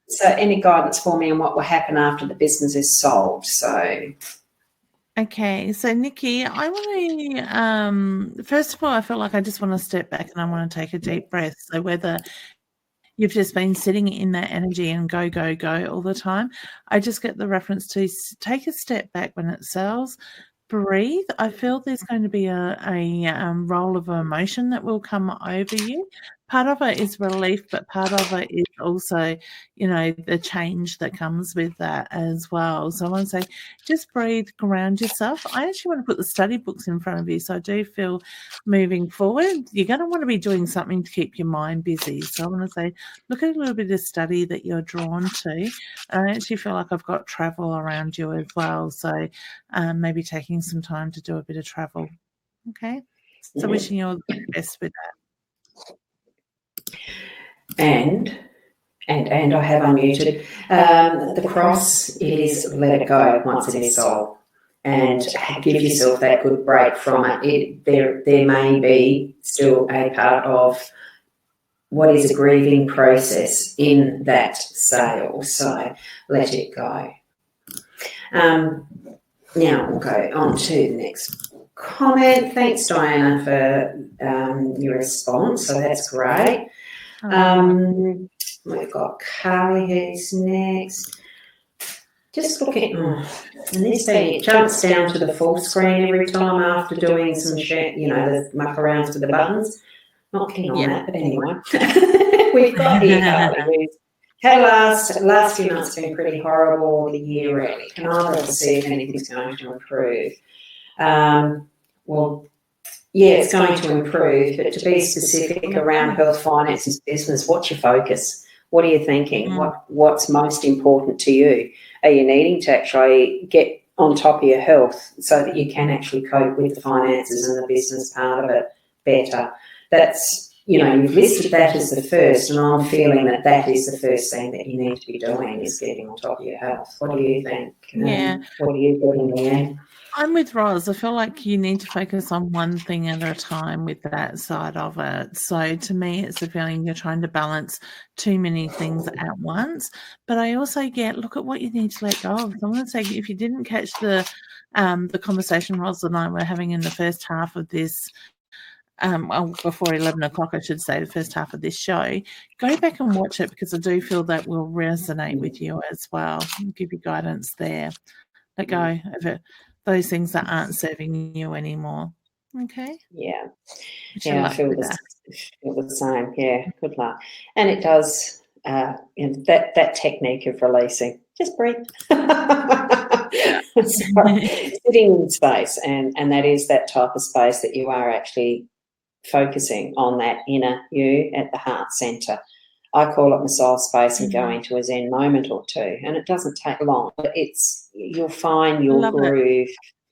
So any guidance for me on what will happen after the business is sold? So... Okay, so Nikki, I want to, first of all, I feel like I just want to step back and I want to take a deep breath. So whether you've just been sitting in that energy and go, go, go all the time, I just get the reference to take a step back when it sells, breathe. I feel there's going to be a roll of emotion that will come over you. Part of it is relief, but part of it is also, the change that comes with that as well. So I want to say, just breathe, ground yourself. I actually want to put the study books in front of you. So I do feel moving forward, you're going to want to be doing something to keep your mind busy. So I want to say, look at a little bit of study that you're drawn to. I actually feel like I've got travel around you as well. So maybe taking some time to do a bit of travel. Okay. So wishing you all the best with that. And I have unmuted. The cross is let it go once it is sold, and give yourself that good break from it. There may be still a part of what is a grieving process in that sale, so let it go. Now we'll go on to the next comment. Thanks, Diana, for your response. So that's great. We've got Carly who's next. Just looking, and this thing, it jumps down to the full screen every time after doing some shit, the muck arounds with the buttons. Not keen on that, but anyway. We've got here Carly who's had last few months been pretty horrible, the year really. Can I look to see if anything's going to improve? Well, yeah, it's going to improve, but to be specific around health, finances, business, what's your focus? What are you thinking? What's most important to you? Are you needing to actually get on top of your health so that you can actually cope with the finances and the business part of it better? That's, you've listed that as the first, and I'm feeling that is the first thing that you need to be doing is getting on top of your health. What do you think? Yeah. What are you doing, Leanne? I'm with Ros. I feel like you need to focus on one thing at a time with that side of it. So to me, it's the feeling you're trying to balance too many things at once. But I also look at what you need to let go of. So I'm going to say, if you didn't catch the conversation Ros and I were having in the first half of this before 11 o'clock, I should say, the first half of this show, go back and watch it because I do feel that will resonate with you as well and give you guidance there. Let go of it, those things that aren't serving you anymore. Okay? Yeah. Yeah, I feel the same. Yeah, good luck. And it does, that technique of releasing, just breathe. Sitting in space, and that is that type of space that you are actually focusing on that inner you at the heart centre. I call it my soul space and go into a Zen moment or two, and it doesn't take long, but you'll find your groove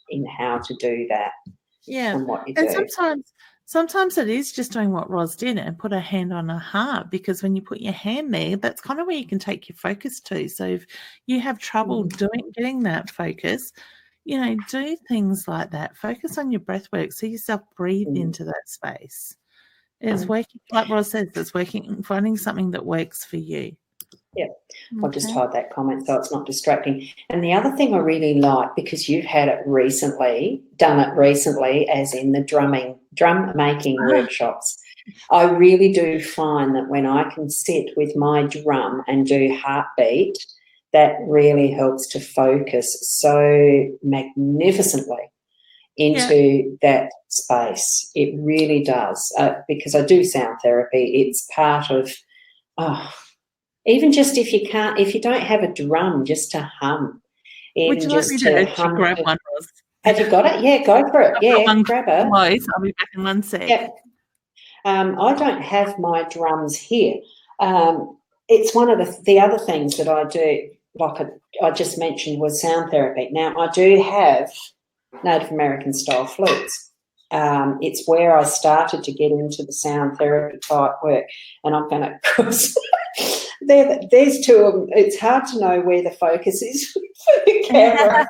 in how to do that. Yeah, and what you do. Sometimes it is just doing what Ros did and put her hand on her heart, because when you put your hand there, that's kind of where you can take your focus to. So if you have trouble getting that focus, do things like that. Focus on your breath work. See yourself breathe into that space. It's working, like Ros says, it's working, finding something that works for you. Yeah, I'll just hide that comment so it's not distracting. And the other thing I really like, because you've done it recently, as in the drum making workshops, I really do find that when I can sit with my drum and do heartbeat, that really helps to focus so magnificently into that space. It really does, because I do sound therapy. It's part of, even just if you don't have a drum, just to hum. Would you like me to actually grab one, Ros? Have you got it? Yeah, go for it. Yeah, grab it. I'll be back in 1 sec. Yep. I don't have my drums here. It's one of the other things that I do, like I just mentioned, was sound therapy. Now, I do have Native American style flutes. It's where I started to get into the sound therapy type work, and I'm going to there's two of them. It's hard to know where the focus is for the camera.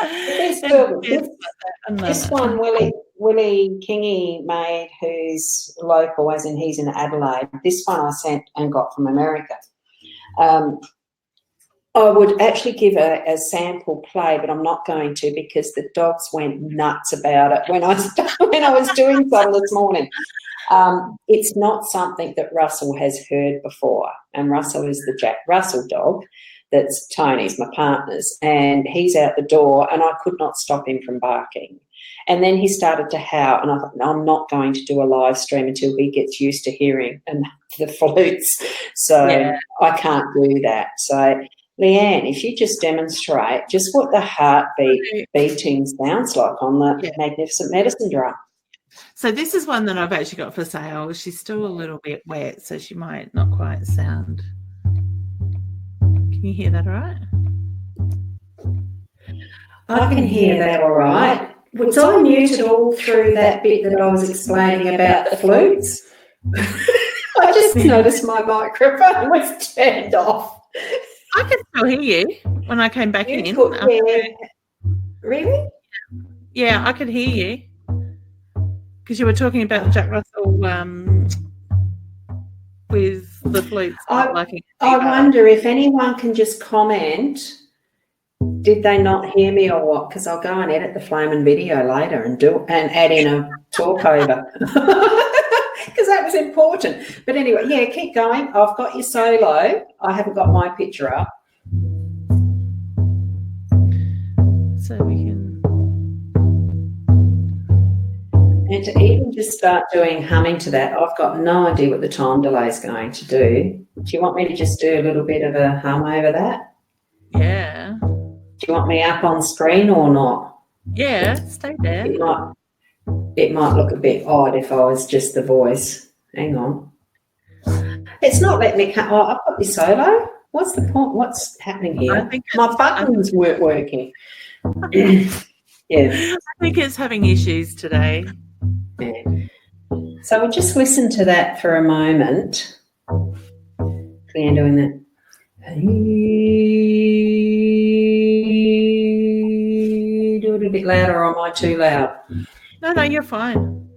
There's two of them. This one, Willie Kingy made, who's local, as in he's in Adelaide. This one I sent and got from America. I would actually give a sample play, but I'm not going to, because the dogs went nuts about it when I was doing some this morning. It's not something that Russell has heard before, and Russell is the Jack Russell dog. That's Tony's, my partner's, and he's out the door, and I could not stop him from barking. And then he started to howl, and I thought, no, I'm not going to do a live stream until he gets used to hearing the flutes. So I can't do that. So, Leanne, if you just demonstrate just what the heartbeat beating sounds like on the Magnificent Medicine drum. So this is one that I've actually got for sale. She's still a little bit wet, so she might not quite sound. Can you hear that all right? I can hear that all right. Was I muted all through that bit that I was explaining about the flutes? I just noticed my microphone was turned off. I could still hear you when I came back in. Really? Yeah, I could hear you. Because you were talking about Jack Russell with the flutes. I wonder if anyone can just comment, did they not hear me or what? Because I'll go and edit the flaming video later and add in a talk over. Because that was important. But anyway, keep going. I've got your solo. I haven't got my picture up. So we can... And to even just start doing humming to that, I've got no idea what the time delay is going to do. Do you want me to just do a little bit of a hum over that? Yeah. Do you want me up on screen or not? Yeah, stay there. It might look a bit odd if I was just the voice. Hang on. It's not letting me come. Oh, I've got this solo. What's the point? What's happening here? My buttons weren't working. I think it's having issues today. Yeah. So we'll just listen to that for a moment. Leanne doing that. Do it a bit louder, or am I too loud? No, you're fine.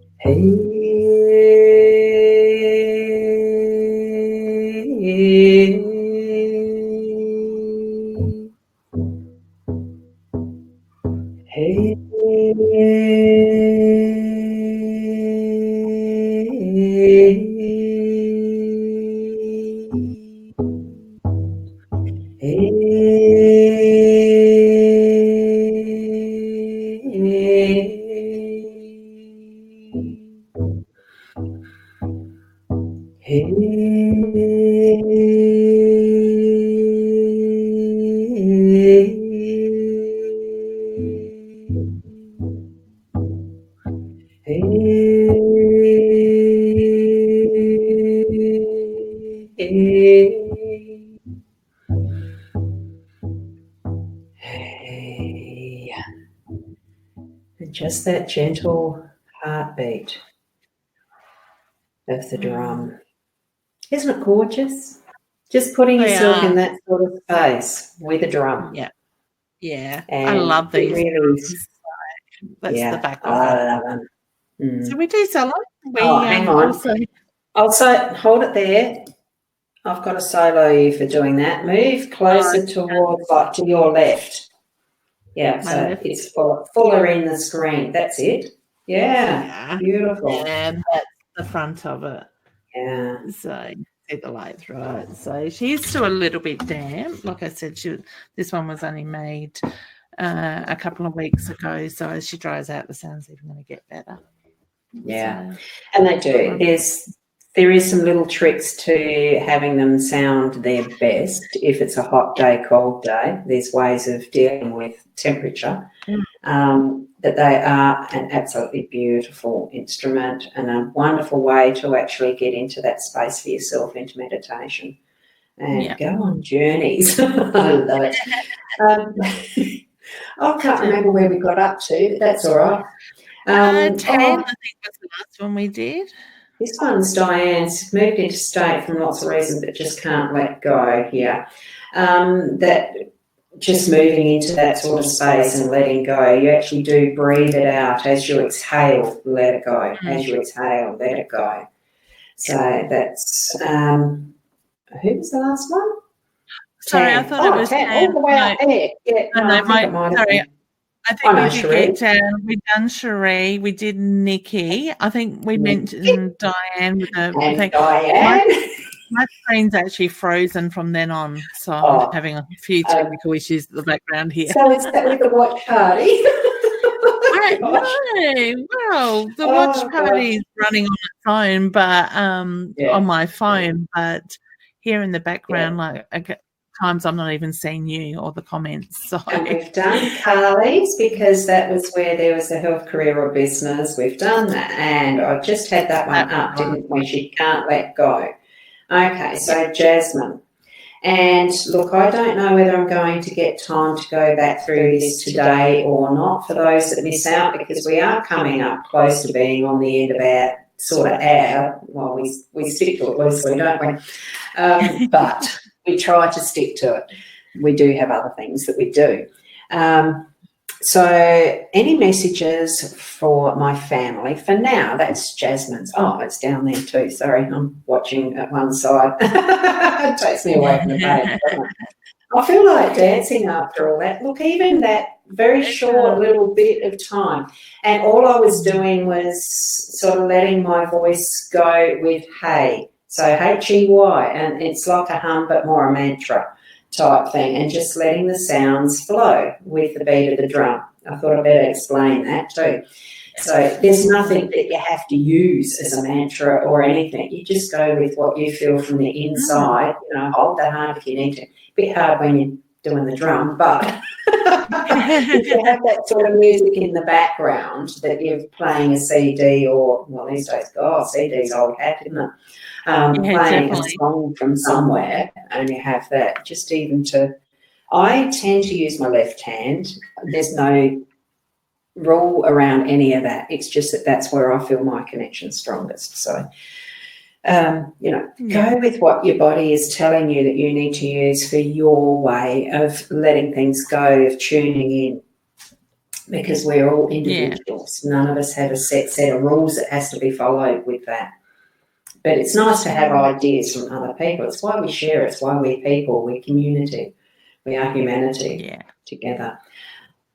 And just that gentle heartbeat of the drum. Isn't it gorgeous? Just putting yourself in that sort of space with a drum. Yeah. Yeah. And I love these. Really, that's the back of I it. love them. So we do solo. Hang on. Also, hold it there. I've got to solo you for doing that. Move closer towards, like, to your left. Yeah, so it's fuller in the screen. That's it. Yeah, beautiful. And that's the front of it. Yeah. So see the light through it. So she's still a little bit damp. Like I said, this one was only made a couple of weeks ago. So as she dries out, the sound's even going to get better. Yeah, so, and they do. There is some little tricks to having them sound their best if it's a hot day, cold day. There's ways of dealing with temperature. That they are an absolutely beautiful instrument and a wonderful way to actually get into that space for yourself, into meditation and go on journeys. I love it. I can't remember where we got up to, but that's all right. 10, I think, was the last one we did. This one's Diane's moved into state from lots of reasons, but just can't let go here. That just moving into that sort of space and letting go, you actually do breathe it out. As you exhale, let it go. As you exhale, let it go. So that's, who was the last one? Sorry, I thought it was all the way up there. Yeah, I think we did get we've done Cherie, we did Nikki. I think we mentioned Diane with the Diane. My screen's actually frozen from then on, so I'm having a few technical issues in the background here. So is that with the watch party? No, well, the watch party is running on its own, but on my phone, but here in the background, like times I'm not even seeing you or the comments. So. And we've done Carly's because that was where there was a health, career or business. We've done that, and I just had that one up, didn't we? She can't let go. Okay, so Jasmine. And look, I don't know whether I'm going to get time to go back through this today or not for those that miss out, because we are coming up close to being on the end of our sort of hour. Well, we stick to it loosely, don't we? But we try to stick to it. We do have other things that we do. So any messages for my family? For now, that's Jasmine's. Oh, it's down there too. Sorry, I'm watching at one side. It takes me away from the page, doesn't it? I feel like dancing after all that. Look, even that very short little bit of time, and all I was doing was sort of letting my voice go with hey. So H-E-Y, and it's like a hum but more a mantra type thing, and just letting the sounds flow with the beat of the drum. I thought I'd better explain that too. So there's nothing that you have to use as a mantra or anything. You just go with what you feel from the inside. You know, hold that hard if you need to. A bit hard when you're doing the drum, but if you have that sort of music in the background that you're playing a CD or, well, these days, CD's old hat, isn't it? Playing a song from somewhere, and you have that just even to, I tend to use my left hand. There's no rule around any of that. It's just that that's where I feel my connection strongest. So, go with what your body is telling you that you need to use for your way of letting things go, of tuning in, because we're all individuals. None of us have a set of rules that has to be followed with that. But it's nice to have ideas from other people. It's why we share. It's why we're people. We're community. We are humanity together.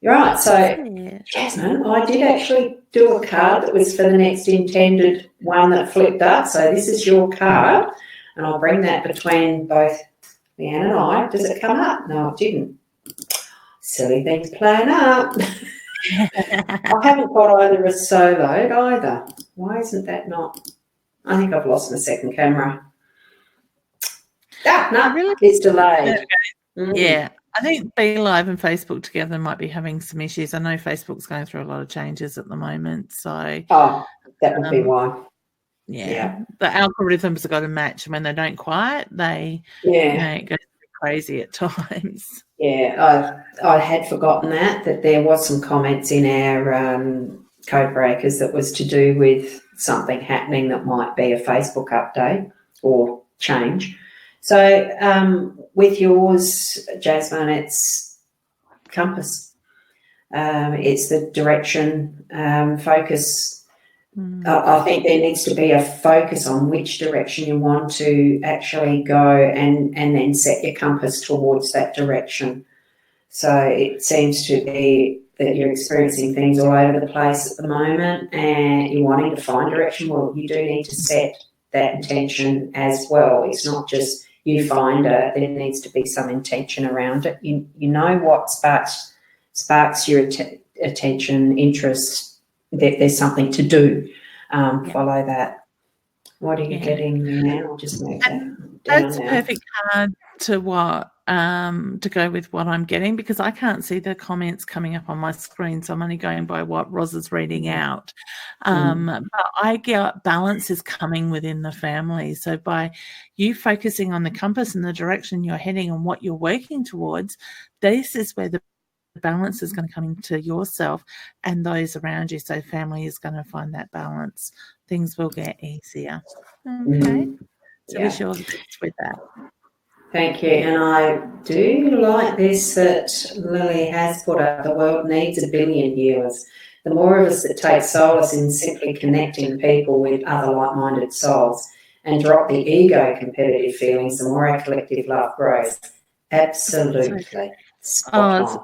Right. So, Jasmine, I did actually do a card that was for the next intended one that flipped up. So this is your card, and I'll bring that between both Leanne and I. Does it come up? No, it didn't. Silly things playing up. I haven't got either a soloed either. Why isn't that not? I think I've lost my second camera. No, it's delayed. Yeah, I think Be Live and Facebook together might be having some issues. I know Facebook's going through a lot of changes at the moment, so that would be why. Yeah, the algorithms have got to match, and when they don't quite, it goes crazy at times. Yeah, I had forgotten that there was some comments in our code breakers that was to do with something happening that might be a Facebook update or change. So with yours, Jasmine, it's compass. It's the direction, focus. I think there needs to be a focus on which direction you want to actually go and then set your compass towards that direction. So it seems to be that you're experiencing things all over the place at the moment and you're wanting to find direction. Well, you do need to set that intention as well. It's not just you find it, there needs to be some intention around it. You know what sparks your attention, interest, that there's something to do. Follow that. What are you getting now? I'll just move that down. That's a perfect card to go with what I'm getting, because I can't see the comments coming up on my screen, so I'm only going by what Ros is reading out. But I get balance is coming within the family. So by you focusing on the compass and the direction you're heading and what you're working towards, this is where the balance is going to come into yourself and those around you. So family is going to find that balance. Things will get easier. Okay. So wish you all the best with that. Thank you. And I do like this that Lily has put up. The world needs 1 billion viewers. The more of us that take solace in simply connecting people with other like-minded souls and drop the ego competitive feelings, the more our collective love grows. Absolutely. So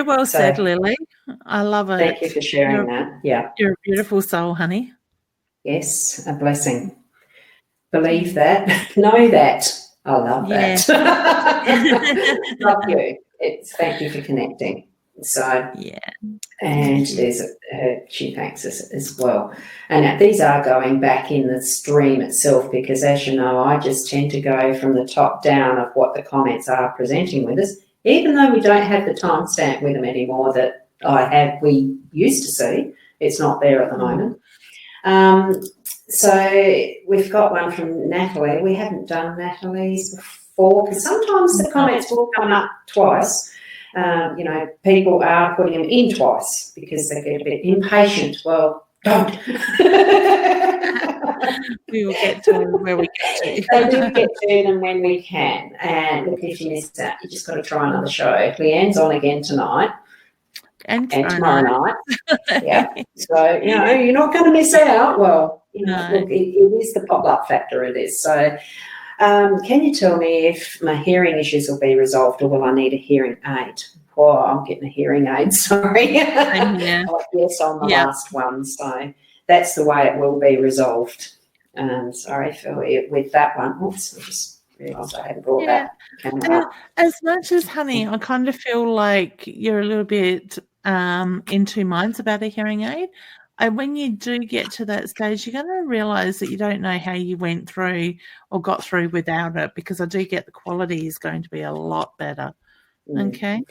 well said, Lily. I love it. Thank you for sharing that. Yeah. You're a beautiful soul, honey. Yes, a blessing. Believe that. Know that. I love that. Love you. Thank you for connecting. So, and she thanks us as well. And these are going back in the stream itself, because as you know, I just tend to go from the top down of what the comments are presenting with us, even though we don't have the timestamp with them anymore that we used to see. It's not there at the moment. So we've got one from Natalie. We haven't done Natalie's before, because sometimes the comments will come up twice. People are putting them in twice because they get a bit impatient. Well, don't. We will get to where we get to. They do get to them when we can. And look, if you missed that, you just got to try another show. Leanne's on again tonight. And tomorrow night. Yeah. So, you're not going to miss out. Well, look, it is the pop-up factor of this. So, can you tell me if my hearing issues will be resolved, or will I need a hearing aid? Oh, I'm getting a hearing aid, sorry. Yes, on the last one. So that's the way it will be resolved. Sorry for with that one. Oops, I just realised I hadn't brought that camera up. As much as, honey, I kind of feel like you're a little bit in two minds about a hearing aid. When you do get to that stage, you're going to realise that you don't know how you went through or got through without it, because I do get the quality is going to be a lot better. Okay.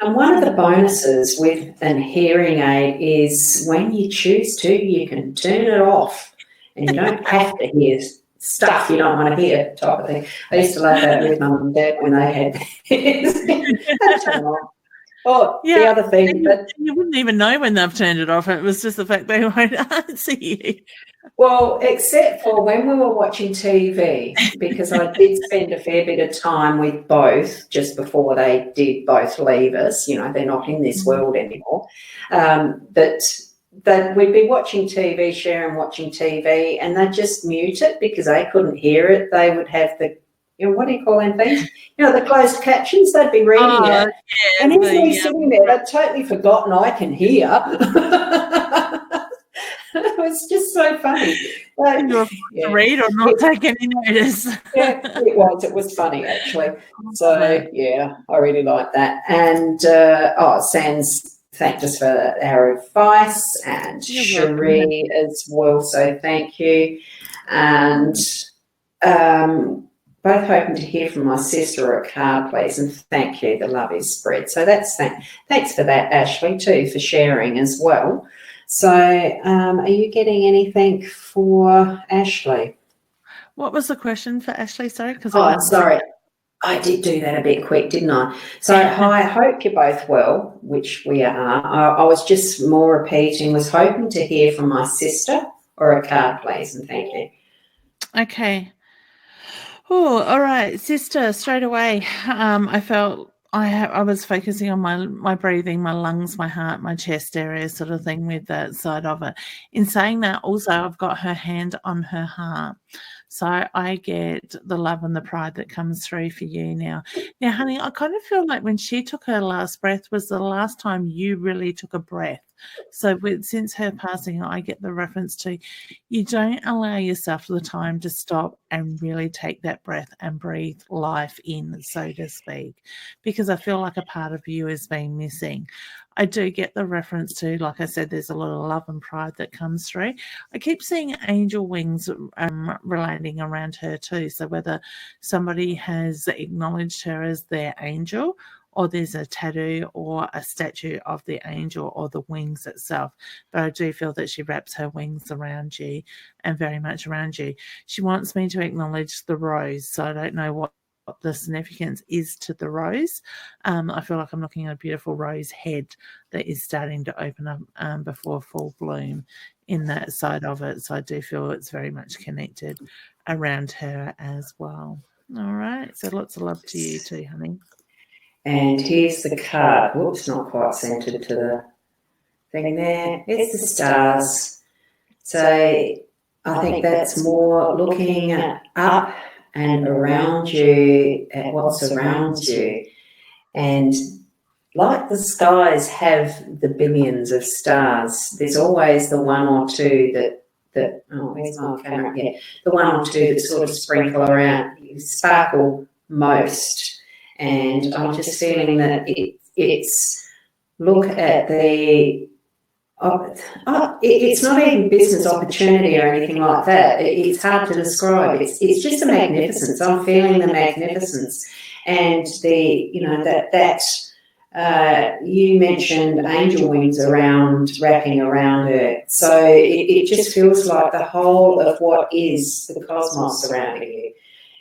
And one of the bonuses with an hearing aid is when you choose to, you can turn it off and you don't have to hear stuff you don't want to hear, type of thing. I used to love that with Mum and Dad when they had theirs. The other thing, you wouldn't even know when they've turned it off. It was just the fact they won't answer you. Well, except for when we were watching TV, because I did spend a fair bit of time with both just before they did both leave us. They're not in this world anymore. That we'd be watching TV, Sharon watching TV, and they'd just mute it because they couldn't hear it. They would have the what do you call them things? The closed captions, they'd be reading it. Yeah, and he's sitting there, they'd totally forgotten I can hear. It was just so funny. But, You were yeah, to read or not take any notice. yeah, it was. It was funny, actually. So, yeah, I really like that. And, Sans thanked us for our advice, and Cherie as well, so thank you. And both hoping to hear from my sister or a card, please, and thank you. The love is spread. So thanks for that, Ashley, too, for sharing as well. So are you getting anything for Ashley? What was the question for Ashley? Sorry, because sorry. I did do that a bit quick, didn't I? So I hope you're both well, which we are. I was just more repeating, was hoping to hear from my sister or a card, please, and thank you. Okay. Oh, all right, sister. Straight away, I felt I was focusing on my breathing, my lungs, my heart, my chest area, sort of thing, with that side of it. In saying that, also I've got her hand on her heart. So I get the love and the pride that comes through for you now. Now, honey, I kind of feel like when she took her last breath was the last time you really took a breath. So since her passing, I get the reference to you don't allow yourself the time to stop and really take that breath and breathe life in, so to speak, because I feel like a part of you is being missing. I do get the reference to, like I said, there's a lot of love and pride that comes through. I keep seeing angel wings relating around her too. So whether somebody has acknowledged her as their angel, or there's a tattoo or a statue of the angel or the wings itself. But I do feel that she wraps her wings around you and very much around you. She wants me to acknowledge the rose. So I don't know what the significance is to the rose. I feel like I'm looking at a beautiful rose head that is starting to open up before full bloom in that side of it. So I do feel it's very much connected around her as well. All right. So lots of love to you too, honey. And here's the card. Whoops, not quite centered to the thing there. It's the stars. So I think that's more looking up and around you at what surrounds you. And like the skies have the billions of stars, there's always the one or two that where's my camera? Yeah, the one or two that sort of sprinkle around, sparkle most. And I'm just feeling that it's look at the it's not even business opportunity or anything like that. It's hard to describe. It's just a magnificence. I'm feeling the magnificence, and you mentioned angel wings wrapping around her. So it just feels like the whole of what is the cosmos surrounding you.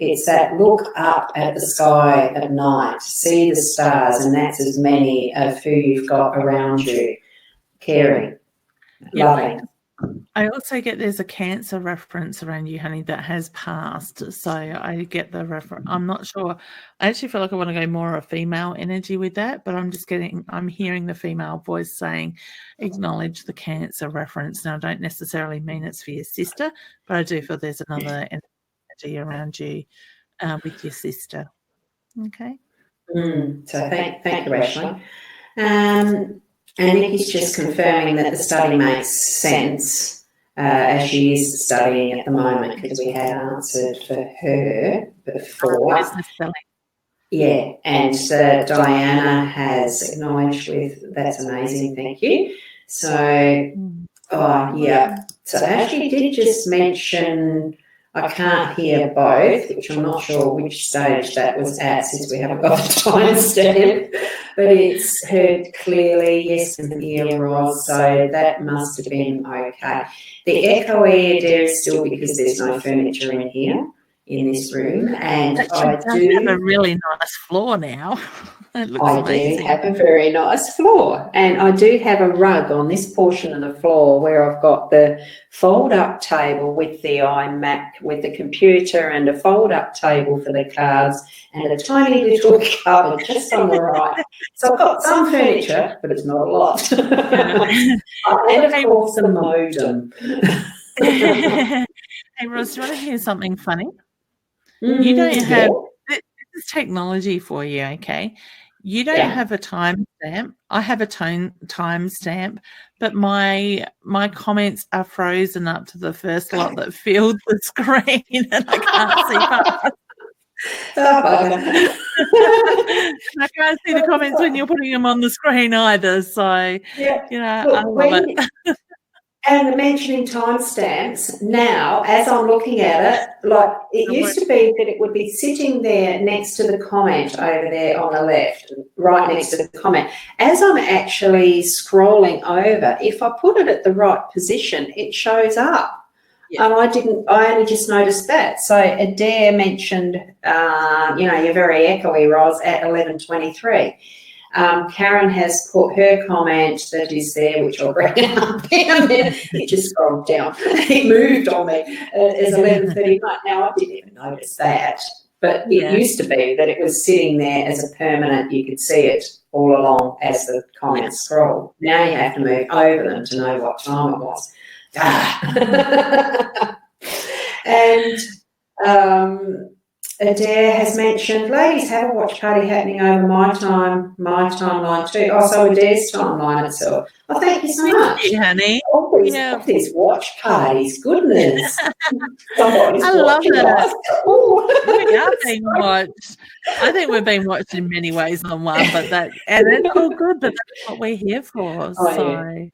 It's that look up at the sky at night, see the stars, and that's as many of who you've got around you, caring, loving. I also get there's a Cancer reference around you, honey, that has passed. So I get the reference. I'm not sure. I actually feel like I want to go more of a female energy with that, but I'm hearing the female voice saying, acknowledge the Cancer reference. Now, I don't necessarily mean it's for your sister, but I do feel there's another energy around you with your sister. Okay. So thank you, Ashley. And Nikki's just confirming that the study makes sense as she is studying at the moment, because we had answered for her before. Business selling. Yeah, and Diana has acknowledged with that's amazing, thank you. So, yeah. So Ashley did just mention I can't hear both, which I'm not sure which stage that was at since we haven't got the timestamp, but it's heard clearly, yes, and Leanne Ros, so that must have been okay. The echo there is still because there's no furniture in here, in this room, and I do have a really nice floor now. It looks amazing. do have a very nice floor, and I do have a rug on this portion of the floor where I've got the fold-up table with the iMac with the computer, and a fold-up table for the cards, and a tiny little cupboard just on the right. So I've got some furniture, but it's not a lot. And of course the modem. Hey Ros, do you want to hear something funny? You don't have this is technology for you, okay? You don't have a timestamp. I have a timestamp, but my comments are frozen up to the first lot that filled the screen, and I can't see past. I can't see the comments when you're putting them on the screen either. So, look, I love it. And mentioning timestamps, now, as I'm looking at it, like it used to be that it would be sitting there next to the comment over there on the left, right next to the comment. As I'm actually scrolling over, if I put it at the right position, it shows up. Yeah. And I only just noticed that. So Adair mentioned, you're very echoey, Ros, at 11:23. Karen has put her comment that is there, which I'll bring up, and then it just scrolled down. It moved on me as 11:39. Now, I didn't even notice that, but it used to be that it was sitting there as a permanent. You could see it all along as the comments scroll. Now you have to move over them to know what time it was. And Adair has mentioned, ladies have a watch party happening over my timeline too. Oh, so Adair's timeline itself. Oh, thank you so much. Thank you, honey. All these watch parties, goodness. I love it. We are being watched. I think we're being watched in many ways on one, and it's all good, but that's what we're here for.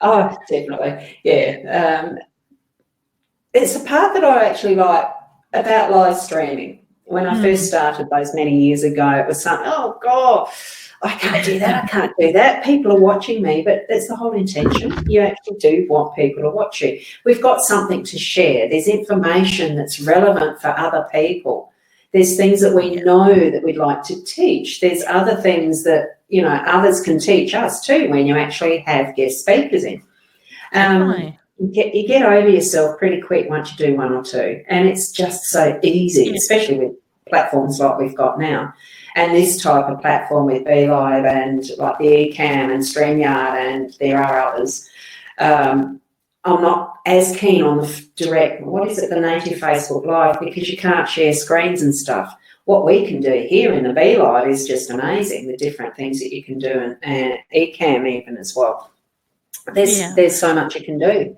Oh, definitely. Yeah. It's the part that I actually like about live streaming. When I first started those many years ago, it was something, oh, God, I can't do that. People are watching me, but that's the whole intention. You actually do want people to watch you. We've got something to share. There's information that's relevant for other people. There's things that we know that we'd like to teach. There's other things that, others can teach us too when you actually have guest speakers in. You get over yourself pretty quick once you do one or two, and it's just so easy, especially with platforms like we've got now. And this type of platform with BeLive and like the Ecamm and StreamYard, and there are others. I'm not as keen on the direct, the native Facebook Live, because you can't share screens and stuff. What we can do here in the BeLive is just amazing, the different things that you can do, and Ecamm even as well. There's so much you can do.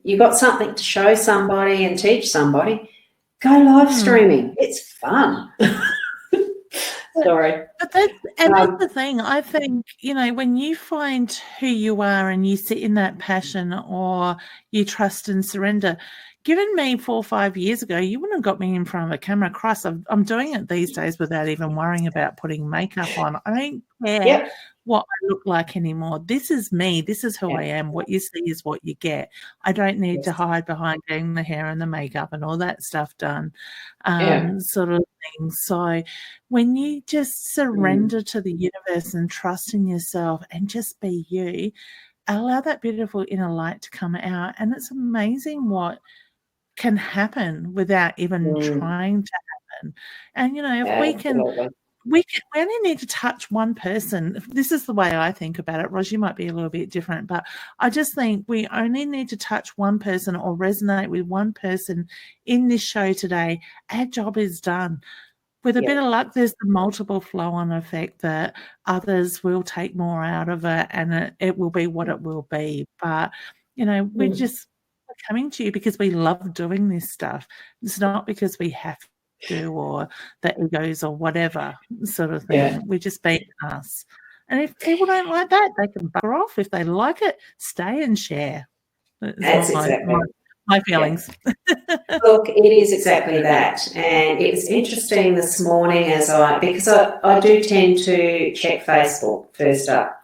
You've got something to show somebody and teach somebody, go live streaming. It's fun. Sorry. But that's the thing. I think, when you find who you are and you sit in that passion, or you trust and surrender. Given me 4 or 5 years ago, you wouldn't have got me in front of a camera. Christ, I'm doing it these days without even worrying about putting makeup on. I don't care what I look like anymore. This is me. This is who I am. What you see is what you get. I don't need to hide behind getting the hair and the makeup and all that stuff done, sort of thing. So when you just surrender to the universe and trust in yourself and just be you, allow that beautiful inner light to come out, and it's amazing what can happen without even trying to happen. And if we only need to touch one person. This is the way I think about it. Ros, you might be a little bit different, but I just think we only need to touch one person or resonate with one person in this show today. Our job is done. With a bit of luck, there's the multiple flow-on effect that others will take more out of it, and it will be what it will be. But, we're coming to you because we love doing this stuff. It's not because we have to, or the egos or whatever sort of thing. Yeah. We're just being us. And if people don't like that, they can bugger off. If they like it, stay and share. That's exactly my feelings. Yeah. Look, it is exactly that. And it's interesting this morning because I do tend to check Facebook first up.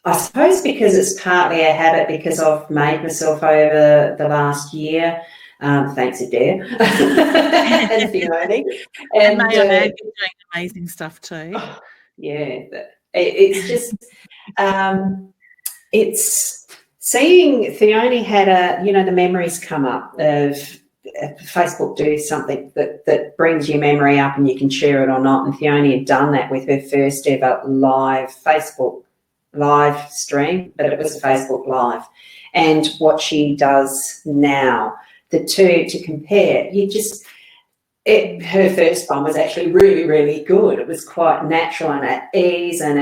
I suppose because it's partly a habit, because I've made myself over the last year. Thanks, Adair. And Fiona. And you're doing amazing stuff too. Oh, yeah. It's just, it's seeing Fiona had the memories come up of Facebook do something that brings your memory up and you can share it or not. And Fiona had done that with her first ever live Facebook live stream, but it was a Facebook Live. And what she does now, the two to compare, Her first one was actually really, really good. It was quite natural and at ease, and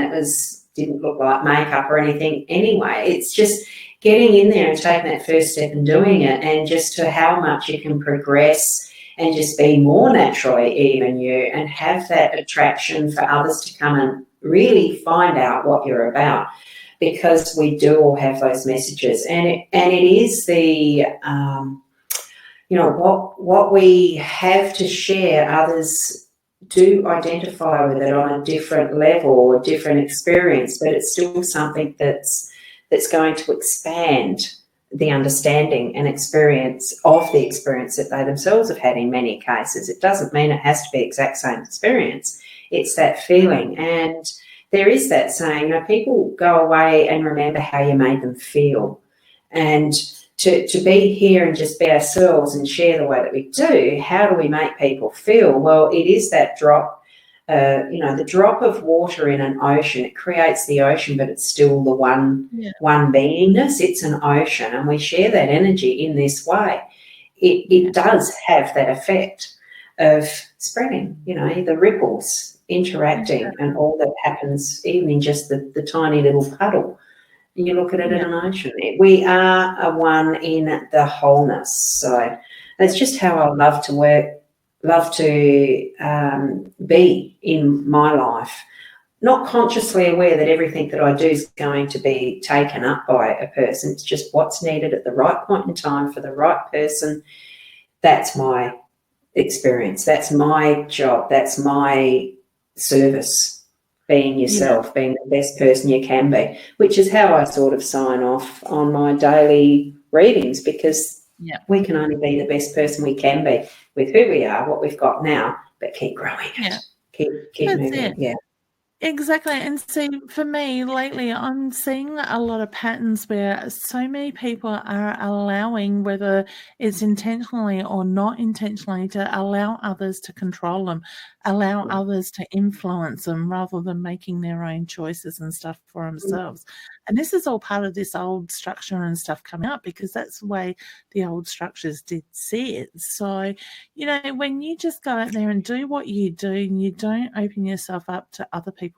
didn't look like makeup or anything anyway. It's just getting in there and taking that first step and doing it, and just to how much you can progress and just be more naturally even you, and have that attraction for others to come and really find out what you're about, because we do all have those messages, and it is the what we have to share. Others do identify with it on a different level or different experience, but it's still something that's going to expand the understanding and experience of the experience that they themselves have had in many cases. It doesn't mean it has to be the exact same experience. It's that feeling. And there is that saying, people go away and remember how you made them feel. And to be here and just be ourselves and share the way that we do, how do we make people feel? Well, it is that drop, the drop of water in an ocean. It creates the ocean, but it's still the one beingness. It's an ocean, and we share that energy in this way. It does have that effect of spreading, the ripples, interacting, and all that happens even in just the tiny little puddle. You look at it in an ocean. We are a one in the wholeness. So that's just how I love to work, love to be in my life. Not consciously aware that everything that I do is going to be taken up by a person. It's just what's needed at the right point in time for the right person. That's my experience. That's my job. That's my service. Being yourself, being the best person you can be, which is how I sort of sign off on my daily readings, because we can only be the best person we can be with who we are, what we've got now, but keep growing it. Keep moving. Yeah. Exactly. And see, for me lately, I'm seeing a lot of patterns where so many people are allowing, whether it's intentionally or not intentionally, to allow others to control them, allow others to influence them rather than making their own choices and stuff for themselves. And this is all part of this old structure and stuff coming up, because that's the way the old structures did see it. So, when you just go out there and do what you do, and you don't open yourself up to other people's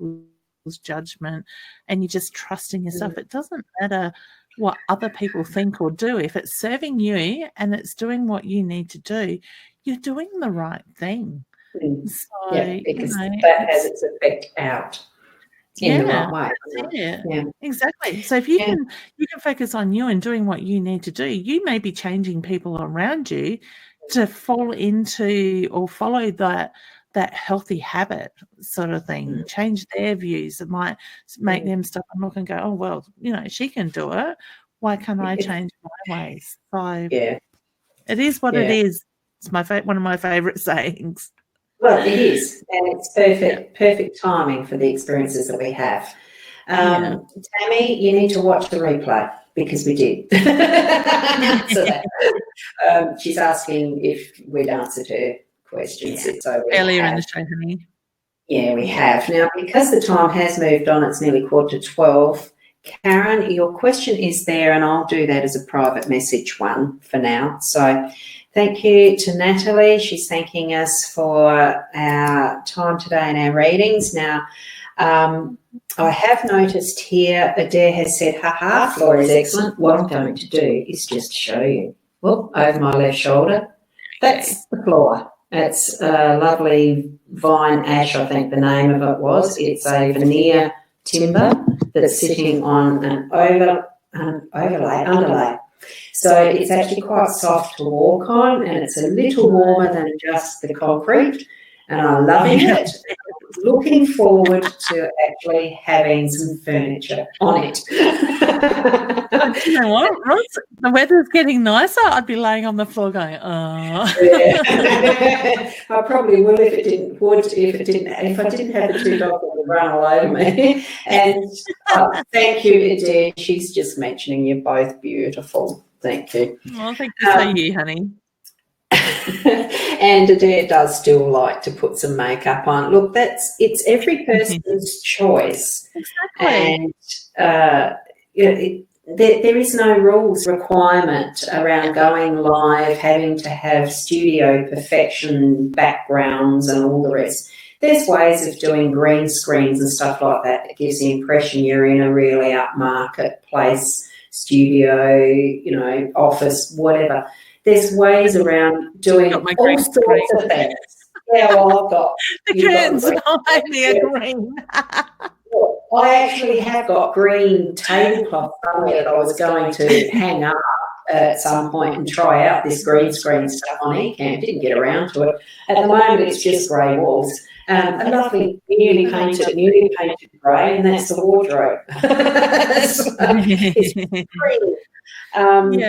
judgment, and you're just trusting yourself, it doesn't matter what other people think or do. If it's serving you and it's doing what you need to do, you're doing the right thing. So, because that has its effect out in the right way. Exactly. So if you can focus on you and doing what you need to do, you may be changing people around you to fall into or follow that healthy habit sort of thing, change their views. It might make them stop and look and go, oh, well, she can do it. Why can't I change my ways? So it is what it is. It's one of my favourite sayings. Well, it is, and it's perfect timing for the experiences that we have. Tammy, you need to watch the replay, because we did. So she's asking if we'd answered her questions. So earlier in the show, honey. Yeah, we have. Now, because the time has moved on, it's nearly 11:45. Karen, your question is there, and I'll do that as a private message one for now. So thank you to Natalie. She's thanking us for our time today and our readings. Now, I have noticed here, Adair has said, haha, Flora is excellent. What I'm going to do is just show you. Well, over my left shoulder, that's the floor. It's a lovely vine ash, I think the name of it was. It's a veneer timber that's sitting on an underlay. So it's actually quite soft to walk on, and it's a little warmer than just the concrete, and I'm loving it. Looking forward to actually having some furniture on it. You know what, Ros? The weather's getting nicer. I'd be laying on the floor going, oh. Yeah. I probably will if I didn't have the two dogs that would run all over me. And thank you, Adair. She's just mentioning you're both beautiful. Thank you. Well, thank you for you, honey. And Adair does still like to put some makeup on. Look, it's every person's choice. Exactly. And there is no rules requirement around going live, having to have studio perfection backgrounds and all the rest. There's ways of doing green screens and stuff like that that gives the impression you're in a really upmarket place, studio, office, whatever. There's ways around doing all sorts of things. Yeah, well, I've got the curtains behind me are green. I actually have got green tablecloth somewhere that I was going to hang up at some point and try out this green screen stuff on Ecamm. Didn't get around to it. At the moment, it's just grey walls. A lovely newly painted grey, and that's the wardrobe. It's green.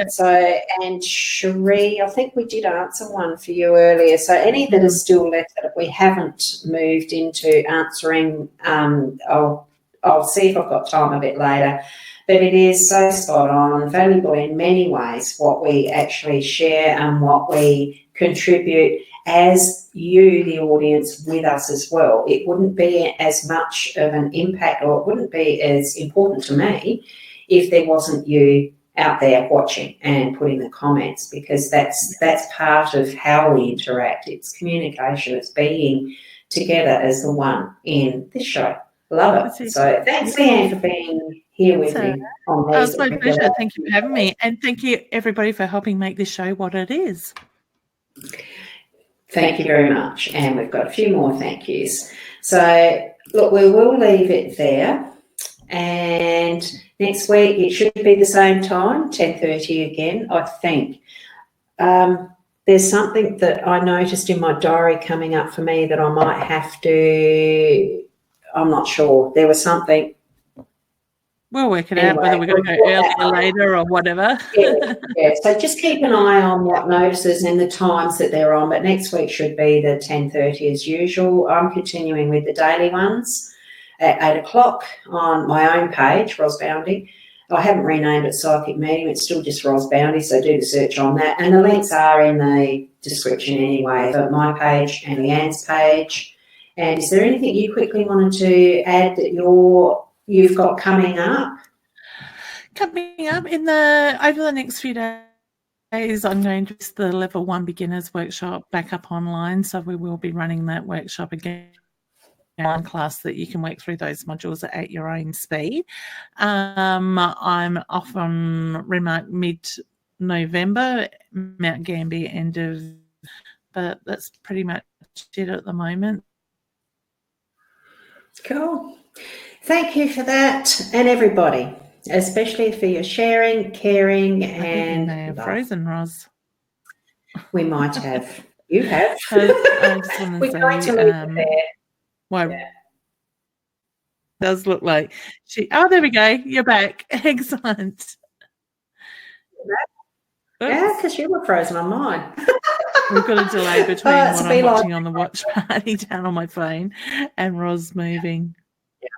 So, and Cherie, I think we did answer one for you earlier. So any that are still left that we haven't moved into answering, I'll see if I've got time a bit later. But it is so spot on, valuable in many ways, what we actually share and what we contribute as you, the audience, with us as well. It wouldn't be as much of an impact, or it wouldn't be as important to me if there wasn't you out there watching and putting the comments, because that's part of how we interact. It's communication. It's being together as the one in this show. Love it. So thanks, Leanne, for being here with me on these. It's my pleasure. Thank you for having me, and thank you everybody for helping make this show what it is. Thank you very much. And we've got a few more thank yous. So look, we will leave it there. And next week it should be the same time, 10:30 again, I think. There's something that I noticed in my diary coming up for me that I might have to, I'm not sure. There was something. We'll work it out whether we're going to go earlier or later or whatever. Yeah. So just keep an eye on what notices and the times that they're on. But next week should be the 10:30 as usual. I'm continuing with the daily ones at 8 o'clock on my own page, Ros Boundy. I haven't renamed it Psychic Medium. It's still just Ros Boundy, so do the search on that. And the links are in the description anyway, but my page and Leanne's page. And is there anything you quickly wanted to add that you've got coming up? Coming up over the next few days, I'm going to do the Level 1 Beginners Workshop back up online. So we will be running that workshop again. One class that you can work through those modules at your own speed. I'm off on Remark mid-November, Mount Gambier end of, but that's pretty much it at the moment. Cool. Thank you for that, and everybody, especially for your sharing, caring, and they are frozen, Ros. We might have. You have. I just want We're going to leave it there. Well, yeah. Does look like oh, there we go. You're back. Excellent. Yeah, because you were frozen on mine. We've got a delay between what I'm watching on the watch party down on my phone and Ros moving. Yeah.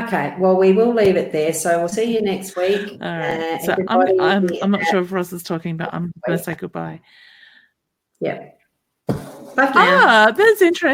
Okay, well, we will leave it there. So we'll see you next week. All right. So I'm not sure if Ros is talking, but I'm going to say goodbye. Yeah. Bye for now. That's interesting.